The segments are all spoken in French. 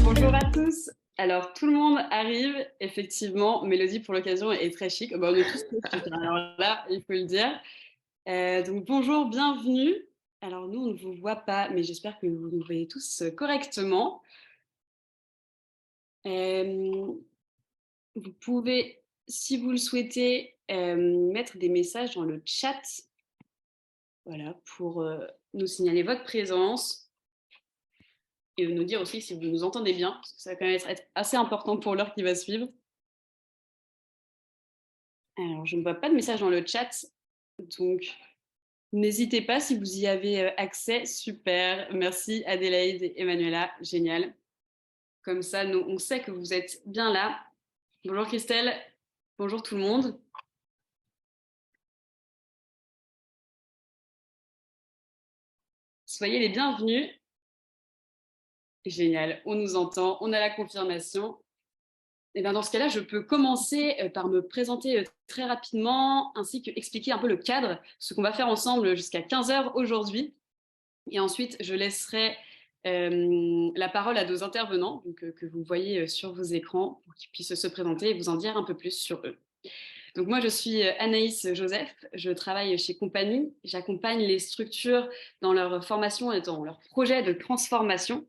Bonjour à tous. Alors, tout le monde arrive, effectivement. Mélodie, pour l'occasion, est très chic. Bah, on est tous très chic, hein, alors là, il faut le dire. Donc, bonjour, bienvenue. Alors, nous, on ne vous voit pas, mais j'espère que vous nous voyez tous correctement. Euh, Vous pouvez, si vous le souhaitez, mettre des messages dans le chat, voilà, pour nous signaler votre présence et nous dire aussi si vous nous entendez bien, parce que ça va quand même être assez important pour l'heure qui va suivre. Alors, je ne vois pas de message dans le chat, donc n'hésitez pas si vous y avez accès. Super, merci Adélaïde et Emmanuela, génial. Comme ça, nous, on sait que vous êtes bien là. Bonjour Christelle, bonjour tout le monde. Soyez les bienvenus. Génial, on nous entend, on a la confirmation. Et bien dans ce cas-là, je peux commencer par me présenter très rapidement, ainsi que expliquer un peu le cadre, ce qu'on va faire ensemble jusqu'à 15 heures aujourd'hui. Et ensuite, je laisserai la parole à nos intervenants, donc, que vous voyez sur vos écrans, pour qu'ils puissent se présenter et vous en dire un peu plus sur eux. Donc moi, je suis Anaïs Joseph, je travaille chez Compagnie. J'accompagne les structures dans leur formation et dans leurs projets de transformation,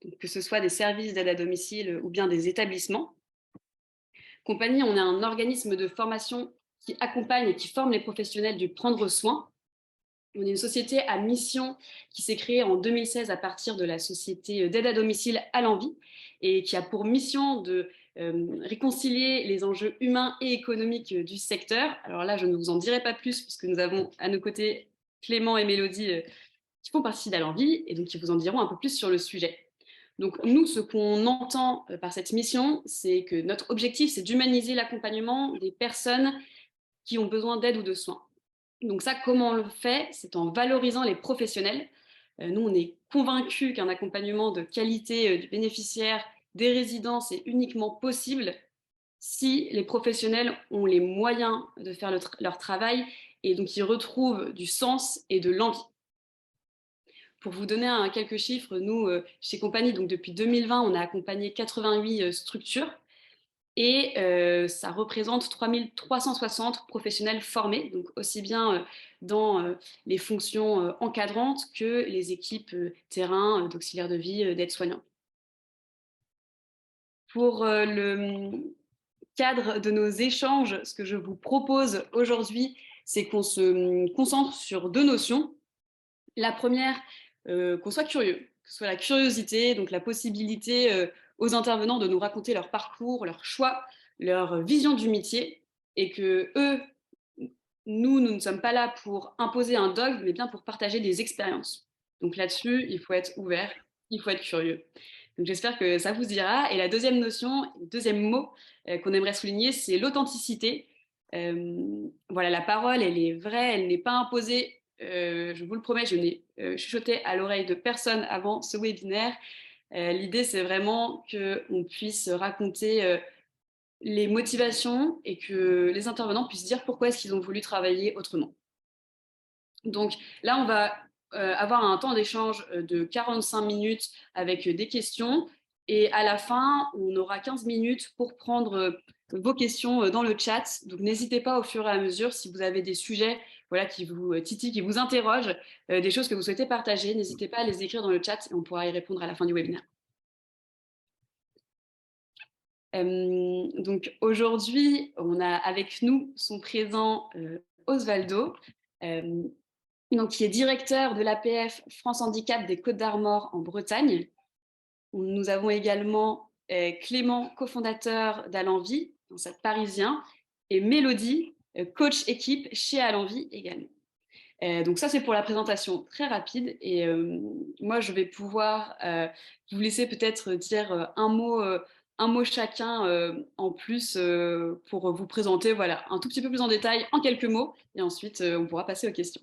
donc que ce soit des services d'aide à domicile ou bien des établissements. Compagnie, on est un organisme de formation qui accompagne et qui forme les professionnels du prendre soin. On est une société à mission qui s'est créée en 2016 à partir de la société d'aide à domicile à l'envie et qui a pour mission de réconcilier les enjeux humains et économiques du secteur. Alors là, je ne vous en dirai pas plus puisque nous avons à nos côtés Clément et Mélodie qui font partie d'À l'envie et donc qui vous en diront un peu plus sur le sujet. Donc nous, ce qu'on entend par cette mission, c'est que notre objectif, c'est d'humaniser l'accompagnement des personnes qui ont besoin d'aide ou de soins. Donc ça, comment on le fait? C'est en valorisant les professionnels. Nous, on est convaincus qu'un accompagnement de qualité du bénéficiaire des résidences est uniquement possible si les professionnels ont les moyens de faire leur travail et donc ils retrouvent du sens et de l'envie. Pour vous donner quelques chiffres, nous, chez Compagnie, donc depuis 2020, on a accompagné 88 structures et ça représente 3360 professionnels formés, donc aussi bien dans les fonctions encadrantes que les équipes terrain, d'auxiliaires de vie, d'aides-soignants. Pour le cadre de nos échanges, ce que je vous propose aujourd'hui, c'est qu'on se concentre sur deux notions. La première, qu'on soit curieux, que ce soit la curiosité, donc la possibilité aux intervenants de nous raconter leur parcours, leur choix, leur vision du métier, et que eux, nous ne sommes pas là pour imposer un dogme, mais bien pour partager des expériences. Donc là-dessus, il faut être ouvert, il faut être curieux. Donc j'espère que ça vous dira. Et la deuxième notion, le deuxième mot qu'on aimerait souligner, c'est l'authenticité. Voilà, la parole, elle est vraie, elle n'est pas imposée. Je vous le promets, je n'ai chuchoté à l'oreille de personne avant ce webinaire. L'idée, c'est vraiment qu'on puisse raconter les motivations et que les intervenants puissent dire pourquoi est-ce qu'ils ont voulu travailler autrement. Donc là, on va avoir un temps d'échange de 45 minutes avec des questions et à la fin, on aura 15 minutes pour prendre vos questions dans le chat. Donc n'hésitez pas au fur et à mesure si vous avez des sujets voilà, qui vous titillent, qui vous interrogent, des choses que vous souhaitez partager, n'hésitez pas à les écrire dans le chat et on pourra y répondre à la fin du webinaire. Donc aujourd'hui, on a avec nous son présent Osvaldo, euh, donc, qui est directeur de l'APF France Handicap des Côtes d'Armor en Bretagne. Nous avons également Clément, cofondateur d'Alenvie, dans cette parisien, et Mélodie, coach équipe chez Alenvie également. Donc ça, c'est pour la présentation très rapide. Et moi, je vais pouvoir vous laisser peut-être dire un mot chacun en plus pour vous présenter voilà, un tout petit peu plus en détail, en quelques mots. Et ensuite, on pourra passer aux questions.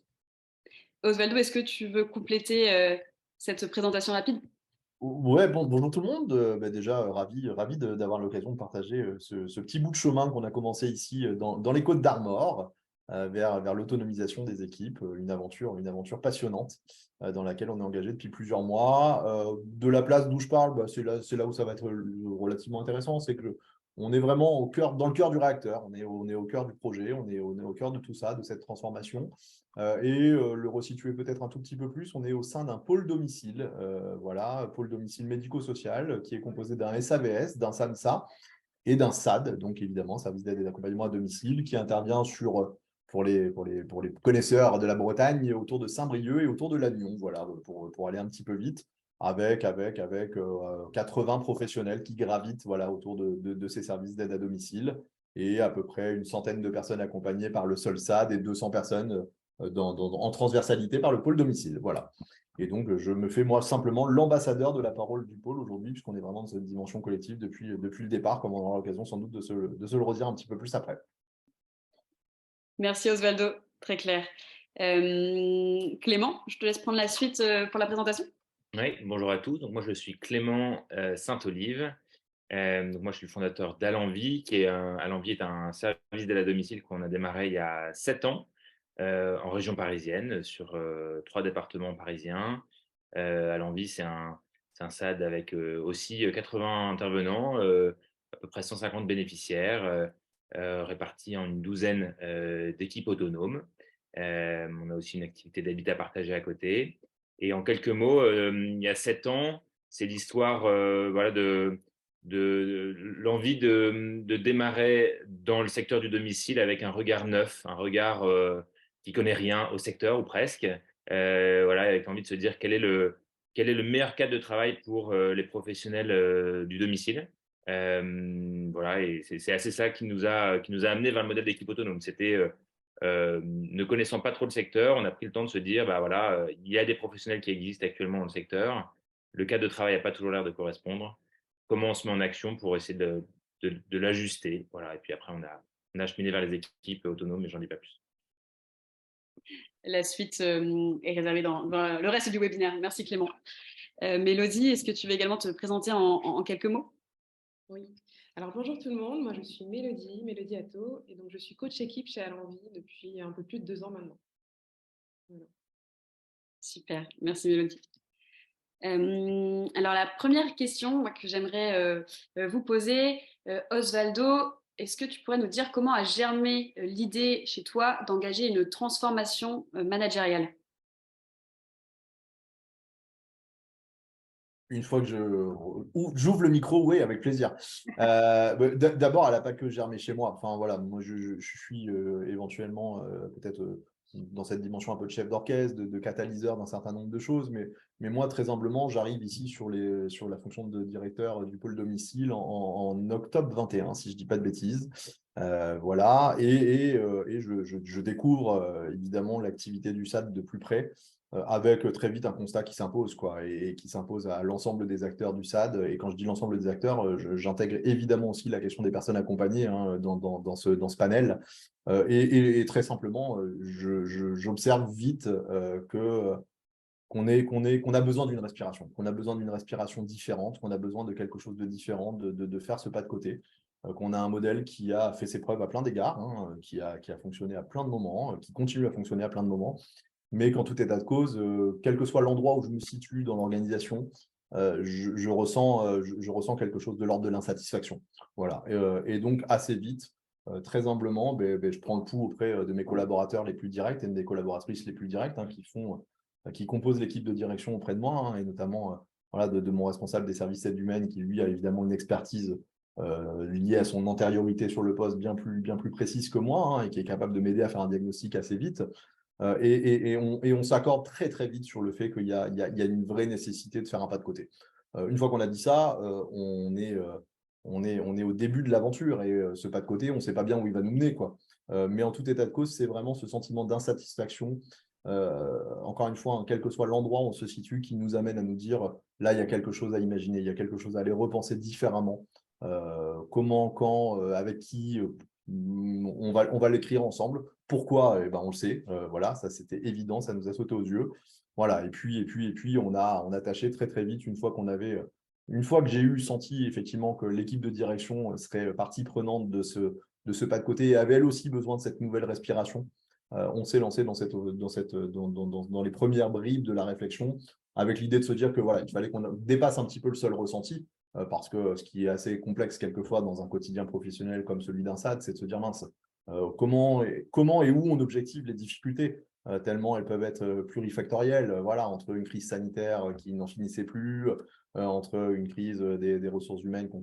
Osvaldo, est-ce que tu veux compléter cette présentation rapide? Ouais, bonjour tout le monde. Déjà, ravi d'avoir l'occasion de partager ce petit bout de chemin qu'on a commencé ici dans les Côtes d'Armor, vers l'autonomisation des équipes, une aventure passionnante dans laquelle on est engagé depuis plusieurs mois. De la place d'où je parle, c'est là où ça va être relativement intéressant, c'est que on est vraiment dans le cœur du réacteur, on est au cœur du projet, on est au cœur de tout ça, de cette transformation. Le resituer peut-être un tout petit peu plus, on est au sein d'un pôle domicile, voilà, pôle domicile médico-social, qui est composé d'un SAVS, d'un SAMSA et d'un SAD, donc évidemment, service d'aide et d'accompagnement à domicile, qui intervient pour les connaisseurs de la Bretagne, autour de Saint-Brieuc et autour de Lannion, voilà, pour aller un petit peu vite, avec 80 professionnels qui gravitent voilà, autour de ces services d'aide à domicile et à peu près une centaine de personnes accompagnées par le seul SAD et 200 personnes en transversalité par le pôle domicile. Voilà. Et donc, je me fais moi simplement l'ambassadeur de la parole du pôle aujourd'hui, puisqu'on est vraiment dans cette dimension collective depuis le départ, comme on aura l'occasion sans doute de se le redire un petit peu plus après. Merci Osvaldo, très clair. Clément, je te laisse prendre la suite pour la présentation. Oui, bonjour à tous. Donc moi je suis Clément Saint-Olive. Donc moi je suis le fondateur d'Alenvie, Alenvie est un service d'aide à domicile qu'on a démarré il y a 7 ans en région parisienne sur 3 départements parisiens. Alenvie c'est un SAD avec aussi 80 intervenants, à peu près 150 bénéficiaires, répartis en une douzaine d'équipes autonomes. On a aussi une activité d'habitat partagé à côté. Et en quelques mots, il y a 7 ans, c'est l'histoire voilà, de l'envie de démarrer dans le secteur du domicile avec un regard neuf, un regard qui connaît rien au secteur ou presque. Voilà, avec envie de se dire quel est le meilleur cadre de travail pour les professionnels du domicile. Voilà, et c'est assez ça qui nous a amené vers le modèle d'équipe autonome. C'était ne connaissant pas trop le secteur, on a pris le temps de se dire, bah voilà, il y a des professionnels qui existent actuellement dans le secteur. Le cadre de travail n'a pas toujours l'air de correspondre. Comment on se met en action pour essayer de l'ajuster. Voilà. Et puis après, on a cheminé vers les équipes autonomes, mais j'en dis pas plus. La suite est réservée dans le reste du webinaire. Merci Clément. Mélodie, est-ce que tu veux également te présenter en quelques mots? Oui. Alors bonjour tout le monde, moi je suis Mélodie Atto, et donc je suis coach équipe chez Alenvie depuis un peu plus de 2 ans maintenant. Voilà. Super, merci Mélodie. Alors la première question que j'aimerais vous poser, Osvaldo, est-ce que tu pourrais nous dire comment a germé l'idée chez toi d'engager une transformation managériale? Une fois que j'ouvre le micro, oui, avec plaisir. D'abord, elle n'a pas que germé chez moi. Enfin, voilà, moi, je suis éventuellement peut-être dans cette dimension un peu de chef d'orchestre, de catalyseur d'un certain nombre de choses. Mais moi, très humblement, j'arrive ici sur la fonction de directeur du pôle domicile en octobre 21, si je ne dis pas de bêtises. Voilà, et je découvre évidemment l'activité du SAD de plus près avec très vite un constat qui s'impose, quoi, et qui s'impose à l'ensemble des acteurs du SAD. Et quand je dis l'ensemble des acteurs, j'intègre évidemment aussi la question des personnes accompagnées hein, dans ce panel. Et très simplement, j'observe vite qu'on a besoin d'une respiration, qu'on a besoin d'une respiration différente, qu'on a besoin de quelque chose de différent, de faire ce pas de côté, qu'on a un modèle qui a fait ses preuves à plein d'égards, hein, qui a fonctionné à plein de moments, qui continue à fonctionner à plein de moments, mais qu'en tout état de cause, quel que soit l'endroit où je me situe dans l'organisation, je ressens quelque chose de l'ordre de l'insatisfaction. Voilà. Et donc, assez vite, très humblement, je prends le pouls auprès de mes collaborateurs les plus directs et de mes collaboratrices les plus directes hein, qui composent l'équipe de direction auprès de moi, hein, et notamment voilà, de mon responsable des services aide humaine qui, lui, a évidemment une expertise liée à son antériorité sur le poste bien plus précise que moi hein, et qui est capable de m'aider à faire un diagnostic assez vite. On s'accorde très très vite sur le fait qu'il y a une vraie nécessité de faire un pas de côté. Une fois qu'on a dit ça, on est au début de l'aventure et ce pas de côté, on ne sait pas bien où il va nous mener, quoi. Mais en tout état de cause, c'est vraiment ce sentiment d'insatisfaction, encore une fois, hein, quel que soit l'endroit où on se situe, qui nous amène à nous dire, là, il y a quelque chose à imaginer, il y a quelque chose à aller repenser différemment. Comment, quand, avec qui, on va l'écrire ensemble. Pourquoi? Eh ben, on le sait. Voilà, ça c'était évident, ça nous a sauté aux yeux. Voilà, et puis on a tâché très très vite, une fois que j'ai eu senti effectivement que l'équipe de direction serait partie prenante de ce pas de côté et avait elle aussi besoin de cette nouvelle respiration, on s'est lancé dans les premières bribes de la réflexion avec l'idée de se dire que voilà, il fallait qu'on dépasse un petit peu le seul ressenti, parce que ce qui est assez complexe quelquefois dans un quotidien professionnel comme celui d'un SAD, c'est de se dire mince, comment et où on objective les difficultés, tellement elles peuvent être plurifactorielles, voilà, entre une crise sanitaire qui n'en finissait plus, entre une crise des ressources humaines dont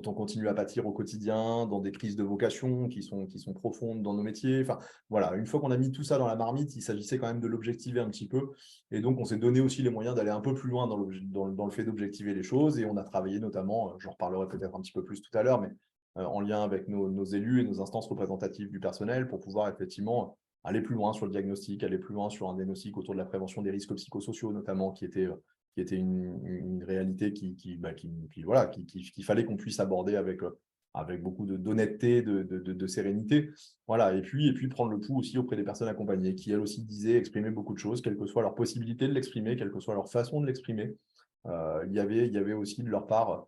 on continue à pâtir au quotidien, dans des crises de vocation qui sont profondes dans nos métiers. Enfin, voilà, une fois qu'on a mis tout ça dans la marmite, il s'agissait quand même de l'objectiver un petit peu. Et donc, on s'est donné aussi les moyens d'aller un peu plus loin dans le fait d'objectiver les choses. Et on a travaillé notamment, j'en reparlerai peut-être un petit peu plus tout à l'heure, mais en lien avec nos élus et nos instances représentatives du personnel pour pouvoir effectivement aller plus loin sur le diagnostic, aller plus loin sur un diagnostic autour de la prévention des risques psychosociaux notamment, qui était une réalité voilà, qu'il fallait qu'on puisse aborder avec beaucoup d'honnêteté, de sérénité. Voilà, et puis prendre le pouls aussi auprès des personnes accompagnées, qui elles aussi disaient, exprimer beaucoup de choses, quelle que soit leur possibilité de l'exprimer, quelle que soit leur façon de l'exprimer. Il y avait aussi de leur part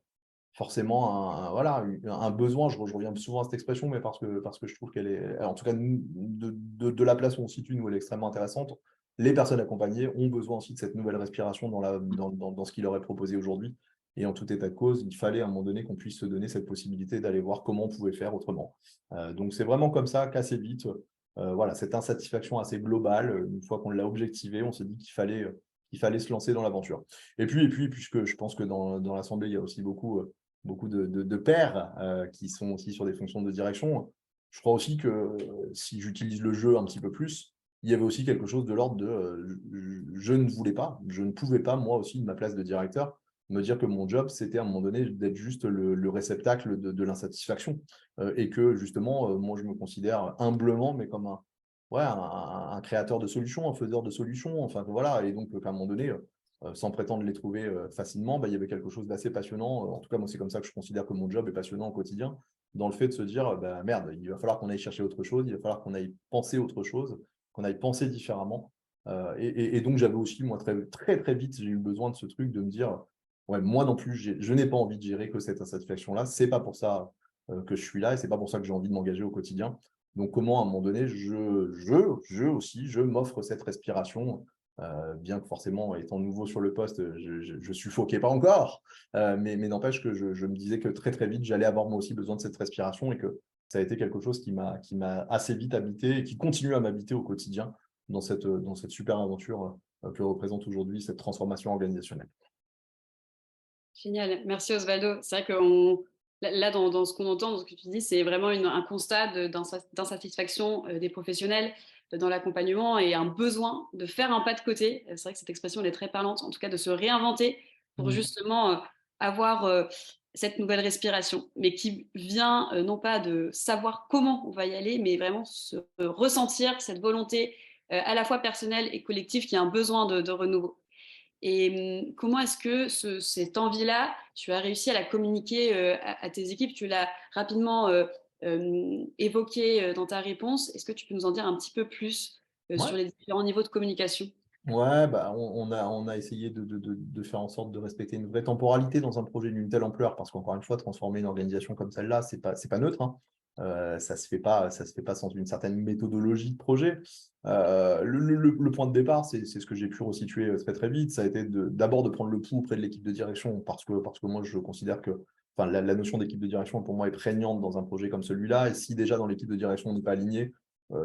forcément voilà, un besoin, je reviens souvent à cette expression, mais parce que je trouve qu'elle est, en tout cas, de la place où on se situe, nous, elle est extrêmement intéressante. Les personnes accompagnées ont besoin aussi de cette nouvelle respiration dans ce qu'il leur est proposé aujourd'hui. Et en tout état de cause, il fallait à un moment donné qu'on puisse se donner cette possibilité d'aller voir comment on pouvait faire autrement. Donc c'est vraiment comme ça qu'assez vite, voilà, cette insatisfaction assez globale, une fois qu'on l'a objectivée, on s'est dit qu'il fallait se lancer dans l'aventure. Et puis, puisque je pense que dans l'Assemblée, il y a aussi beaucoup de pairs qui sont aussi sur des fonctions de direction. Je crois aussi que si j'utilise le jeu un petit peu plus, il y avait aussi quelque chose de l'ordre de je ne voulais pas, je ne pouvais pas, moi aussi, de ma place de directeur, me dire que mon job, c'était à un moment donné d'être juste le réceptacle de l'insatisfaction. Et que justement, moi, je me considère humblement, mais comme un créateur de solutions, un faiseur de solutions. Enfin, voilà. Et donc, à un moment donné, sans prétendre les trouver facilement, il y avait quelque chose d'assez passionnant. En tout cas, moi, c'est comme ça que je considère que mon job est passionnant au quotidien, dans le fait de se dire, merde, il va falloir qu'on aille chercher autre chose, il va falloir qu'on aille penser autre chose, qu'on aille penser différemment. Et donc, j'avais aussi, moi, très, très, très vite, j'ai eu besoin de ce truc de me dire, ouais, moi non plus, je n'ai pas envie de gérer que cette insatisfaction-là. C'est pas pour ça que je suis là et c'est pas pour ça que j'ai envie de m'engager au quotidien. Donc, comment, à un moment donné, je m'offre cette respiration, bien que forcément, étant nouveau sur le poste, je suffoquais pas encore, mais n'empêche que je me disais que très, très vite, j'allais avoir moi aussi besoin de cette respiration et que ça a été quelque chose qui m'a assez vite habité et qui continue à m'habiter au quotidien dans cette super aventure que représente aujourd'hui cette transformation organisationnelle. Génial, merci Osvaldo. C'est vrai que là, dans ce qu'on entend, dans ce que tu dis, c'est vraiment un constat d'insatisfaction des professionnels dans l'accompagnement et un besoin de faire un pas de côté. C'est vrai que cette expression elle est très parlante, en tout cas de se réinventer pour justement avoir cette nouvelle respiration, mais qui vient non pas de savoir comment on va y aller, mais vraiment ressentir cette volonté à la fois personnelle et collective qui a un besoin de renouveau. Et comment est-ce que cette envie-là, tu as réussi à la communiquer à tes équipes? Tu l'as rapidement évoqué dans ta réponse. Est-ce que tu peux nous en dire un petit peu plus Ouais. sur les différents niveaux de communication? Ouais, on a essayé de faire en sorte de respecter une vraie temporalité dans un projet d'une telle ampleur, parce qu'encore une fois, transformer une organisation comme celle-là, c'est pas neutre, hein. Ça se fait pas sans une certaine méthodologie de projet. Le point de départ, c'est ce que j'ai pu resituer très très vite. Ça a été d'abord de prendre le pouls auprès de l'équipe de direction, parce que moi, je considère que enfin, la notion d'équipe de direction, pour moi, est prégnante dans un projet comme celui-là. Et si déjà dans l'équipe de direction, on n'est pas aligné,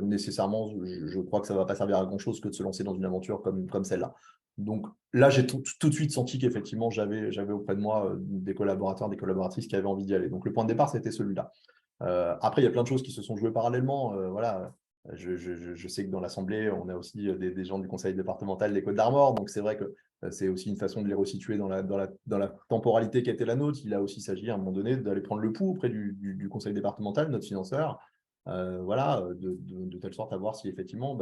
nécessairement, je crois que ça ne va pas servir à grand-chose que de se lancer dans une aventure comme celle-là. Donc là, j'ai tout de suite senti qu'effectivement, j'avais auprès de moi des collaborateurs, des collaboratrices qui avaient envie d'y aller. Donc le point de départ, c'était celui-là. Après, il y a plein de choses qui se sont jouées parallèlement. Voilà. Je sais que dans l'Assemblée, on a aussi des gens du conseil départemental des Côtes-d'Armor. Donc c'est vrai que c'est aussi une façon de les resituer dans la temporalité qui a été la nôtre. Il a aussi s'agi à un moment donné d'aller prendre le pouls auprès du conseil départemental, notre financeur, voilà, de telle sorte à voir si effectivement,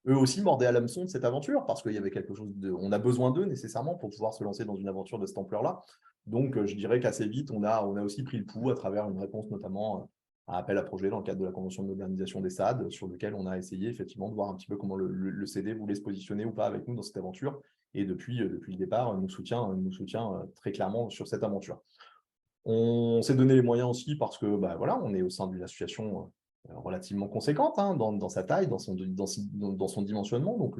eux aussi mordaient à l'hameçon de cette aventure, parce qu'il y avait quelque chose on a besoin d'eux nécessairement pour pouvoir se lancer dans une aventure de cette ampleur-là. Donc, je dirais qu'assez vite, on a aussi pris le pouls à travers une réponse notamment appel à projet dans le cadre de la convention de modernisation des SAD, sur lequel on a essayé effectivement de voir un petit peu comment le CD voulait se positionner ou pas avec nous dans cette aventure. Et depuis le départ, nous soutient très clairement sur cette aventure. On s'est donné les moyens aussi parce que voilà, on est au sein d'une association relativement conséquente dans sa taille, dans son dimensionnement. Donc,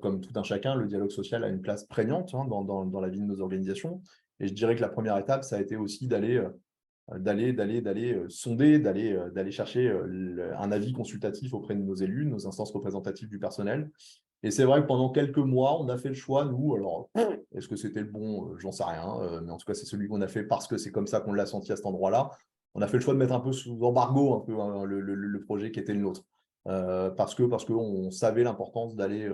comme tout un chacun, le dialogue social a une place prégnante dans la vie de nos organisations. Et je dirais que la première étape, ça a été aussi d'aller sonder, d'aller chercher un avis consultatif auprès de nos élus, nos instances représentatives du personnel. Et c'est vrai que pendant quelques mois, on a fait le choix, nous, alors, est-ce que c'était le bon? J'en sais rien, mais en tout cas, c'est celui qu'on a fait parce que c'est comme ça qu'on l'a senti à cet endroit-là. On a fait le choix de mettre un peu sous embargo un peu, le projet qui était le nôtre, parce qu'on savait l'importance d'aller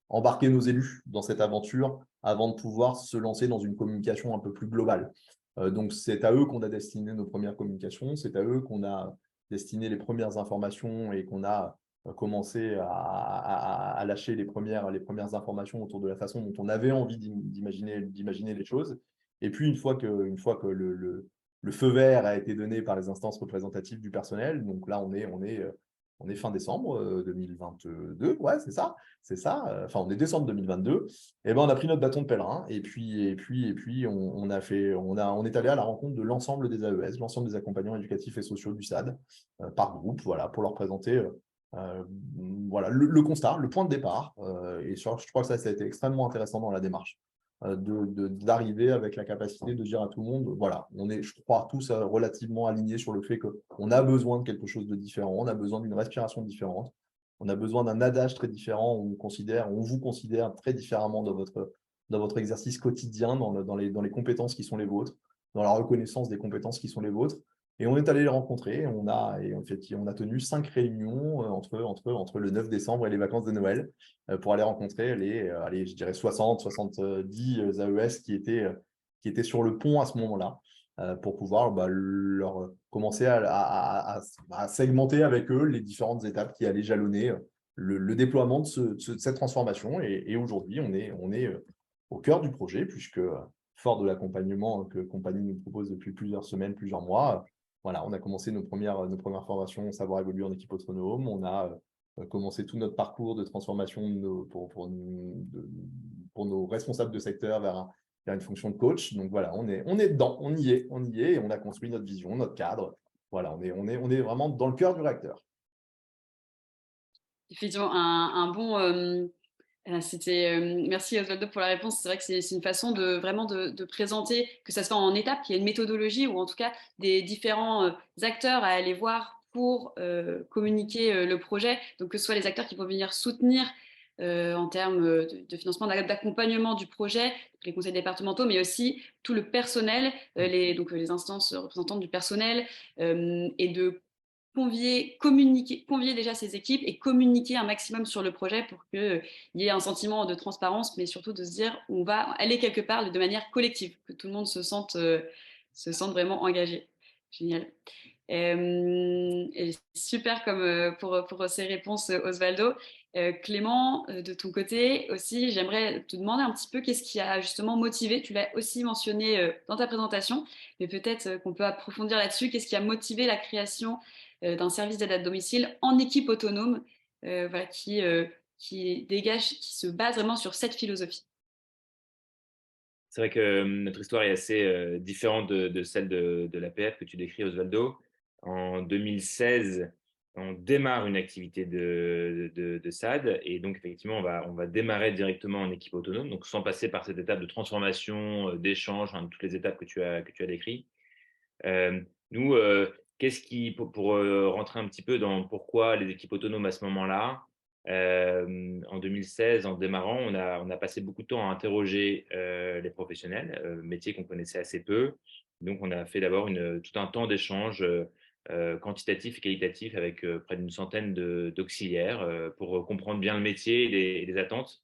embarquer nos élus dans cette aventure avant de pouvoir se lancer dans une communication un peu plus globale. Donc, c'est à eux qu'on a destiné nos premières communications, c'est à eux qu'on a destiné les premières informations et qu'on a commencé à lâcher les premières informations autour de la façon dont on avait envie d'imaginer les choses. Et puis, une fois que le feu vert a été donné par les instances représentatives du personnel, donc là, on est fin décembre 2022, ouais, c'est ça. Enfin, on est décembre 2022. Et ben, on a pris notre bâton de pèlerin et puis on est allé à la rencontre de l'ensemble des AES, l'ensemble des accompagnants éducatifs et sociaux du SAD, par groupe, voilà, pour leur présenter voilà, le constat, le point de départ. Et je crois que ça a été extrêmement intéressant dans la démarche, d'arriver avec la capacité de dire à tout le monde, voilà, on est, je crois, tous relativement alignés sur le fait qu'on a besoin de quelque chose de différent, on a besoin d'une respiration différente, on a besoin d'un adage très différent, on vous considère très différemment dans votre exercice quotidien, dans les compétences qui sont les vôtres, dans la reconnaissance des compétences qui sont les vôtres. Et on est allé les rencontrer. On a tenu 5 réunions entre le 9 décembre et les vacances de Noël pour aller rencontrer je dirais 60, 70 AES qui étaient sur le pont à ce moment-là, pour pouvoir leur commencer à segmenter avec eux les différentes étapes qui allaient jalonner le déploiement de cette transformation. Et aujourd'hui, on est au cœur du projet, puisque fort de l'accompagnement que Compagnie nous propose depuis plusieurs semaines, plusieurs mois, voilà, on a commencé nos premières formations Savoir évoluer en équipe autonome. On a commencé tout notre parcours de transformation pour nos responsables de secteur vers une fonction de coach. Donc voilà, on est dedans, on y est, et on a construit notre vision, notre cadre. Voilà, on est vraiment dans le cœur du réacteur. Effectivement, un bon. Merci Osvaldo pour la réponse. C'est vrai que c'est une façon vraiment de présenter, que ça soit en étapes, qu'il y ait une méthodologie ou en tout cas des différents acteurs à aller voir pour communiquer le projet. Donc que ce soit les acteurs qui vont venir soutenir en termes de financement, d'accompagnement du projet, les conseils départementaux, mais aussi tout le personnel, les instances représentantes du personnel, et de convier déjà ces équipes et communiquer un maximum sur le projet pour qu'il y ait un sentiment de transparence, mais surtout de se dire on va aller quelque part de manière collective, que tout le monde se sente vraiment engagé. Génial. Et super pour ces réponses, Osvaldo. Clément, de ton côté aussi, j'aimerais te demander un petit peu qu'est-ce qui a justement motivé, tu l'as aussi mentionné dans ta présentation, mais peut-être qu'on peut approfondir là-dessus, qu'est-ce qui a motivé la création d'un service d'aide à domicile en équipe autonome, voilà, qui se base vraiment sur cette philosophie. C'est vrai que notre histoire est assez différente de celle de l'APF que tu décris, Osvaldo. En 2016, on démarre une activité de SAD et donc effectivement, on va démarrer directement en équipe autonome, donc sans passer par cette étape de transformation, d'échange, toutes les étapes que tu as décrites. Nous, qu'est-ce qui, pour rentrer un petit peu dans pourquoi les équipes autonomes à ce moment-là, en 2016, en démarrant, on a passé beaucoup de temps à interroger les professionnels, métiers qu'on connaissait assez peu. Donc, on a fait d'abord tout un temps d'échange quantitatif et qualitatif avec près d'une centaine d'auxiliaires pour comprendre bien le métier et les attentes.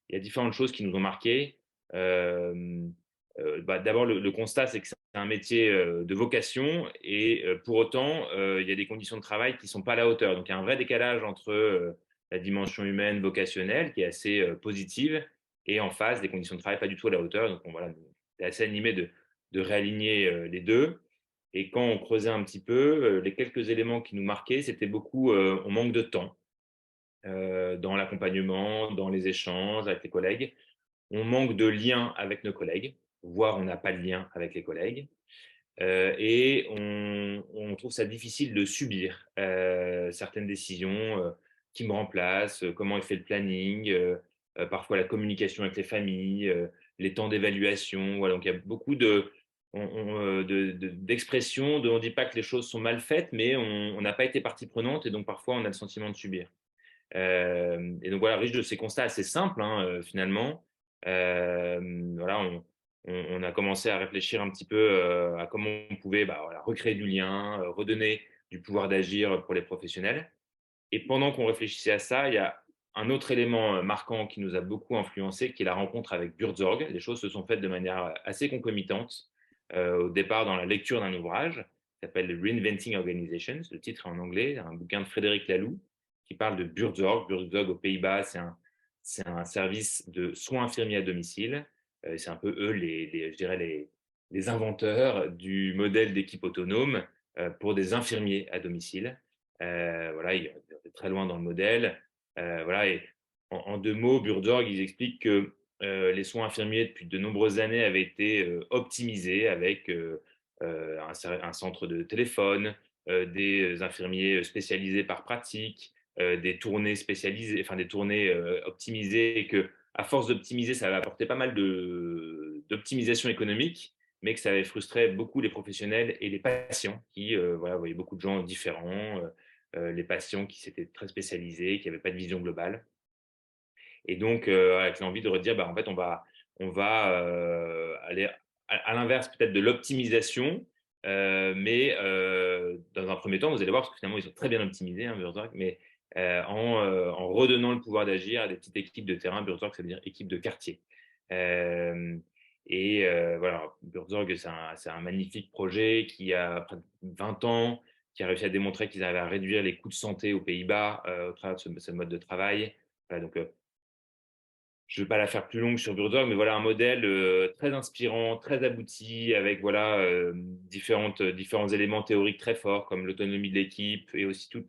Il y a différentes choses qui nous ont marqués. D'abord, le constat, c'est que c'est un métier de vocation et pour autant, il y a des conditions de travail qui ne sont pas à la hauteur. Donc, il y a un vrai décalage entre la dimension humaine vocationnelle qui est assez positive et en face, des conditions de travail pas du tout à la hauteur. Donc, on est assez animé de réaligner les deux. Et quand on creusait un petit peu, les quelques éléments qui nous marquaient, c'était beaucoup, on manque de temps dans l'accompagnement, dans les échanges avec les collègues. On manque de lien avec nos collègues, voire on n'a pas de lien avec les collègues. Et on trouve ça difficile de subir certaines décisions, qui me remplacent, comment est fait le planning, parfois la communication avec les familles, les temps d'évaluation. Voilà, donc il y a beaucoup d'expressions, on ne dit pas que les choses sont mal faites, mais on n'a pas été partie prenante et donc parfois on a le sentiment de subir. Et donc voilà, riche de ces constats assez simples, hein, finalement. Voilà, on a commencé à réfléchir un petit peu à comment on pouvait voilà, recréer du lien, redonner du pouvoir d'agir pour les professionnels. Et pendant qu'on réfléchissait à ça, il y a un autre élément marquant qui nous a beaucoup influencé, qui est la rencontre avec Buurtzorg. Les choses se sont faites de manière assez concomitante. Au départ, dans la lecture d'un ouvrage qui s'appelle Reinventing Organizations, le titre est en anglais, un bouquin de Frédéric Laloux, qui parle de Buurtzorg. Buurtzorg aux Pays-Bas, c'est un service de soins infirmiers à domicile. C'est un peu eux, je dirais, les inventeurs du modèle d'équipe autonome pour des infirmiers à domicile. Voilà, il est très loin dans le modèle. Voilà, et en deux mots, Buurtzorg, ils expliquent que les soins infirmiers depuis de nombreuses années avaient été optimisés avec un centre de téléphone, des infirmiers spécialisés par pratique, des tournées spécialisées, enfin des tournées optimisées, et que à force d'optimiser, ça avait apporté pas mal d'optimisation économique, mais que ça avait frustré beaucoup les professionnels et les patients qui voilà, voyaient beaucoup de gens différents, les patients qui s'étaient très spécialisés, qui n'avaient pas de vision globale. Et donc, avec l'envie de redire, en fait, on va aller à l'inverse peut-être de l'optimisation, mais dans un premier temps, vous allez voir, parce que finalement, ils sont très bien optimisés, hein, Buurtzorg, mais en redonnant le pouvoir d'agir à des petites équipes de terrain. Buurtzorg, ça veut dire équipe de quartier. Voilà, Buurtzorg, c'est un magnifique projet qui a près de 20 ans, qui a réussi à démontrer qu'ils arrivaient à réduire les coûts de santé aux Pays-Bas au travers de ce mode de travail. Voilà, donc, je ne vais pas la faire plus longue sur Buurtzorg, mais voilà un modèle très inspirant, très abouti, avec voilà, différents éléments théoriques très forts, comme l'autonomie de l'équipe et aussi tout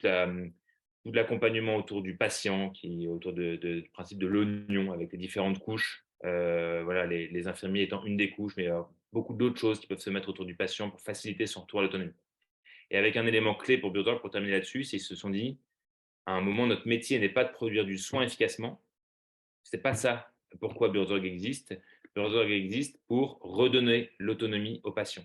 l'accompagnement autour du patient, autour du principe de l'oignon, avec les différentes couches. Voilà, les infirmiers étant une des couches, mais beaucoup d'autres choses qui peuvent se mettre autour du patient pour faciliter son retour à l'autonomie. Et avec un élément clé pour Buurtzorg, pour terminer là-dessus, c'est qu'ils se sont dit, à un moment, notre métier n'est pas de produire du soin efficacement. C'est pas ça pourquoi Buurtzorg existe. Buurtzorg existe pour redonner l'autonomie aux patients.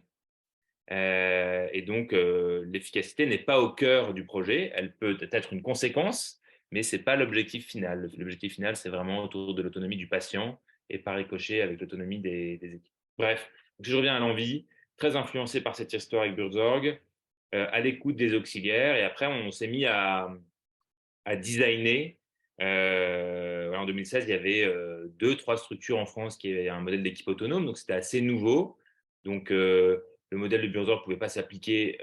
Et donc, l'efficacité n'est pas au cœur du projet. Elle peut être une conséquence, mais ce n'est pas l'objectif final. L'objectif final, c'est vraiment autour de l'autonomie du patient et par ricochet avec l'autonomie des équipes. Bref, si je reviens à l'envie, très influencé par cette histoire avec Buurtzorg, à l'écoute des auxiliaires. Et après, on s'est mis à designer. En 2016, il y avait 2-3 structures en France qui avaient un modèle d'équipe autonome, donc c'était assez nouveau. Donc, le modèle de Buurtzorg ne pouvait pas s'appliquer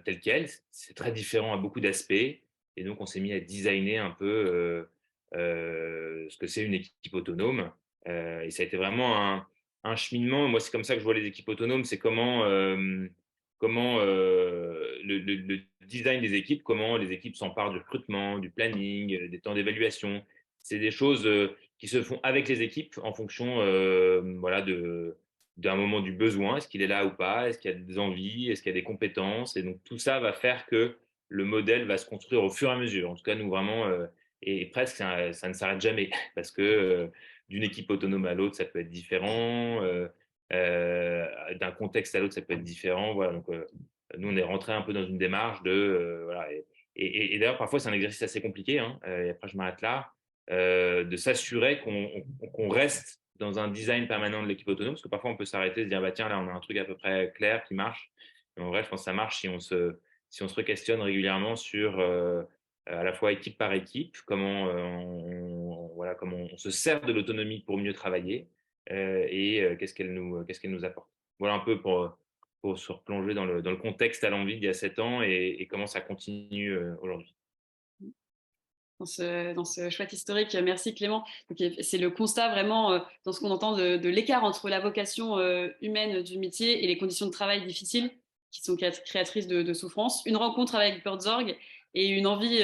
tel quel. C'est très différent à beaucoup d'aspects. Et donc, on s'est mis à designer un peu ce que c'est une équipe autonome. Et ça a été vraiment un cheminement. Moi, c'est comme ça que je vois les équipes autonomes. C'est comment le design des équipes, comment les équipes s'emparent du recrutement, du planning, des temps d'évaluation. C'est des choses qui se font avec les équipes en fonction voilà, d'un moment du besoin. Est-ce qu'il est là ou pas? Est-ce qu'il y a des envies? Est-ce qu'il y a des compétences? Et donc, tout ça va faire que le modèle va se construire au fur et à mesure. En tout cas, nous, vraiment, et presque, ça ne s'arrête jamais parce que d'une équipe autonome à l'autre, ça peut être différent. D'un contexte à l'autre, ça peut être différent. Voilà, donc, nous, on est rentré un peu dans une démarche de. Voilà, et d'ailleurs, parfois, c'est un exercice assez compliqué. Hein, et après, je m'arrête là. De s'assurer qu'on reste dans un design permanent de l'équipe autonome, parce que parfois, on peut s'arrêter et se dire, bah, tiens, là, on a un truc à peu près clair qui marche. Et en vrai, je pense que ça marche si on se re-questionne régulièrement sur à la fois équipe par équipe, comment voilà, comment on se sert de l'autonomie pour mieux travailler et qu'est-ce qu'elle nous apporte. Voilà un peu pour se replonger dans le contexte à l'envie d'il y a 7 ans et comment ça continue aujourd'hui. Dans ce chouette historique. Merci Clément. C'est le constat vraiment dans ce qu'on entend de l'écart entre la vocation humaine du métier et les conditions de travail difficiles. qui sont créatrices de souffrance, une rencontre avec Birdsorg et une envie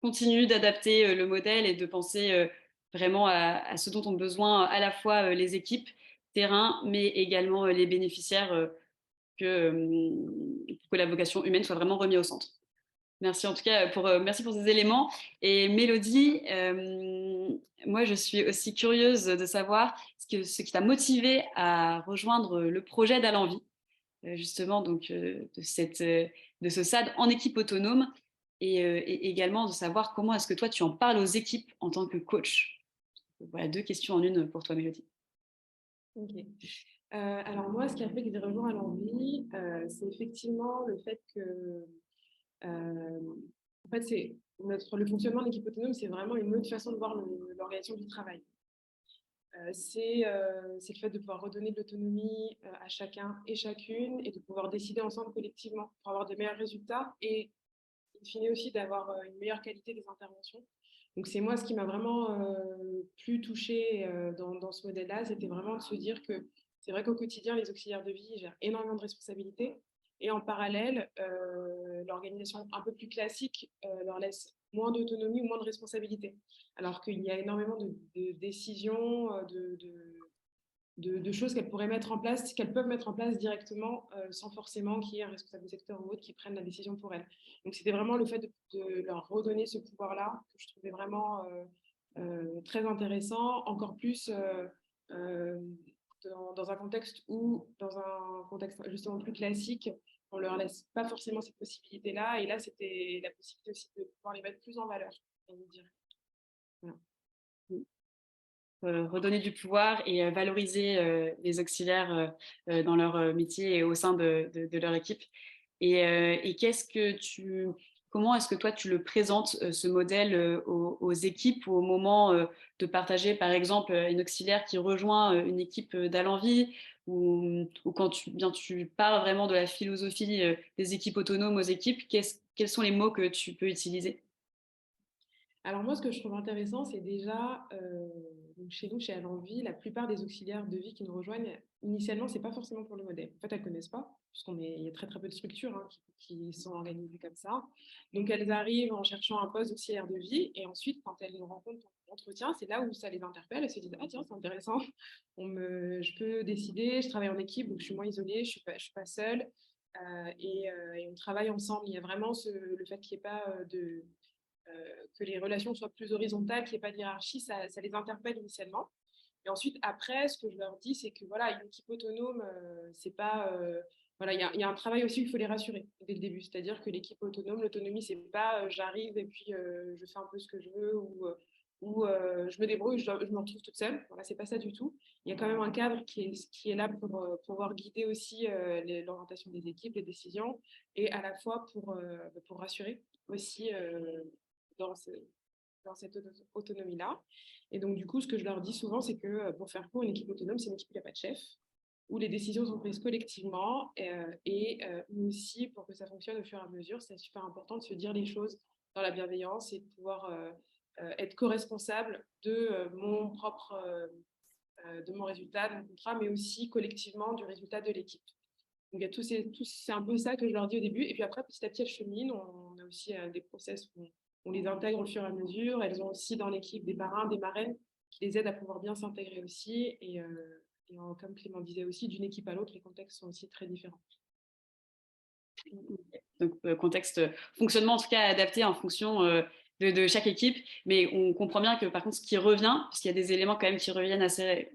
continue d'adapter le modèle et de penser vraiment à ce dont ont besoin à la fois les équipes, terrain, mais également les bénéficiaires, pour que la vocation humaine soit vraiment remise au centre. Merci en tout cas merci pour ces éléments. Et Mélodie, moi je suis aussi curieuse de savoir ce qui t'a motivé à rejoindre le projet d'Alenvie, justement donc de ce SAD en équipe autonome et également de savoir comment est-ce que toi tu en parles aux équipes en tant que coach. Voilà 2 questions en une pour toi Mélodie. Ok. Alors moi, ce qui a fait que j'ai rejoint Alenvie, c'est effectivement le fait que en fait, le fonctionnement de l'équipe autonome, c'est vraiment une autre façon de voir l'organisation du travail. C'est le fait de pouvoir redonner de l'autonomie à chacun et chacune et de pouvoir décider ensemble collectivement pour avoir de meilleurs résultats et in fine aussi d'avoir une meilleure qualité des interventions. Donc c'est moi ce qui m'a vraiment plus touchée dans ce modèle-là, c'était vraiment de se dire que c'est vrai qu'au quotidien, les auxiliaires de vie gèrent énormément de responsabilités et en parallèle, l'organisation un peu plus classique leur laisse moins d'autonomie ou moins de responsabilité. Alors qu'il y a énormément de décisions, de choses qu'elles pourraient mettre en place, qu'elles peuvent mettre en place directement sans forcément qu'il y ait un responsable de secteur ou autre qui prenne la décision pour elles. Donc c'était vraiment le fait de leur redonner ce pouvoir-là que je trouvais vraiment très intéressant, encore plus dans un contexte justement plus classique, on leur laisse pas forcément cette possibilité-là, et là c'était la possibilité aussi de pouvoir les mettre plus en valeur, on va dire. Voilà. Redonner du pouvoir et valoriser les auxiliaires dans leur métier et au sein de leur équipe. Et comment est-ce que toi tu le présentes ce modèle aux équipes au moment de partager par exemple une auxiliaire qui rejoint une équipe d'Alenvie ou quand tu parles vraiment de la philosophie des équipes autonomes aux équipes, quels sont les mots que tu peux utiliser? Alors moi, ce que je trouve intéressant, c'est déjà, donc chez nous, chez Alenvie, la plupart des auxiliaires de vie qui nous rejoignent, initialement, c'est pas forcément pour le modèle. En fait, elles connaissent pas, il y a très très peu de structures hein, qui sont organisées comme ça. Donc elles arrivent en cherchant un poste d'auxiliaire de vie, et ensuite, quand elles nous rencontrent en entretien, c'est là où ça les interpelle. Elles se disent ah tiens, c'est intéressant, je peux décider, je travaille en équipe, donc je suis moins isolée, je suis pas seule, et on travaille ensemble. Il y a vraiment le fait qu'il n'y ait pas que les relations soient plus horizontales, qu'il n'y ait pas de hiérarchie, ça les interpelle initialement. Et ensuite, après, ce que je leur dis, c'est que voilà, une équipe autonome, c'est pas. Voilà, il y a un travail aussi où il faut les rassurer dès le début. C'est-à-dire que l'équipe autonome, l'autonomie, c'est pas j'arrive et puis je fais un peu ce que je veux ou je me débrouille, je me retrouve toute seule. Voilà, c'est pas ça du tout. Il y a quand même un cadre qui est là pour pouvoir guider aussi l'orientation des équipes, les décisions, et à la fois pour rassurer aussi dans, ce, dans cette autonomie-là. Et donc, du coup, ce que je leur dis souvent, c'est que pour faire court, une équipe autonome, c'est une équipe qui n'a pas de chef, où les décisions sont prises collectivement et aussi, pour que ça fonctionne au fur et à mesure, c'est super important de se dire les choses dans la bienveillance et de pouvoir être co-responsable de de mon résultat, de mon contrat, mais aussi collectivement du résultat de l'équipe. Donc, il y a c'est un peu ça que je leur dis au début. Et puis après, petit à petit, elles cheminent. On a aussi des process où on les intègre au fur et à mesure. Elles ont aussi dans l'équipe des parrains, des marraines qui les aident à pouvoir bien s'intégrer aussi. Et comme Clément disait aussi, d'une équipe à l'autre, les contextes sont aussi très différents. Donc, contexte, fonctionnement en tout cas adapté en fonction de chaque équipe. Mais on comprend bien que par contre, ce qui revient, parce qu'il y a des éléments quand même qui reviennent assez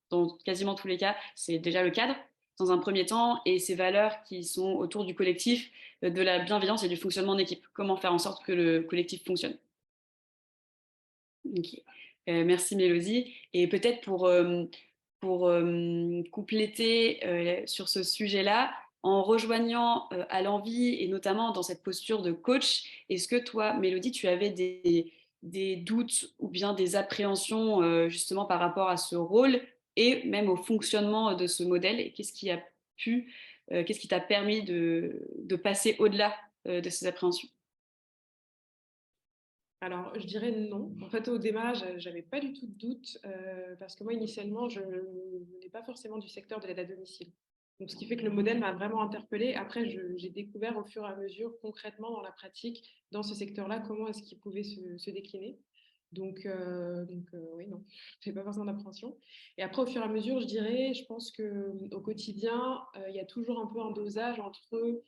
dans quasiment tous les cas, c'est déjà le cadre dans un premier temps et ces valeurs qui sont autour du collectif, de la bienveillance et du fonctionnement d'équipe. Comment faire en sorte que le collectif fonctionne. Okay. Merci Mélodie. Et peut-être pour compléter sur ce sujet-là, en rejoignant Alenvie et notamment dans cette posture de coach, est-ce que toi, Mélodie, tu avais des doutes ou bien des appréhensions justement par rapport à ce rôle et même au fonctionnement de ce modèle? Et qu'est-ce qui t'a permis de passer au-delà de ces appréhensions? Alors, je dirais non. En fait, au démarrage, j'avais pas du tout de doute parce que moi, initialement, je n'ai pas forcément du secteur de l'aide à domicile. Donc, ce qui fait que le modèle m'a vraiment interpellée. Après, j'ai découvert au fur et à mesure, concrètement, dans la pratique, dans ce secteur-là, comment est-ce qu'il pouvait se décliner. Donc oui, non, je n'ai pas forcément d'appréhension. Et après, au fur et à mesure, je dirais, je pense qu'au quotidien, il y a toujours un peu un dosage entre,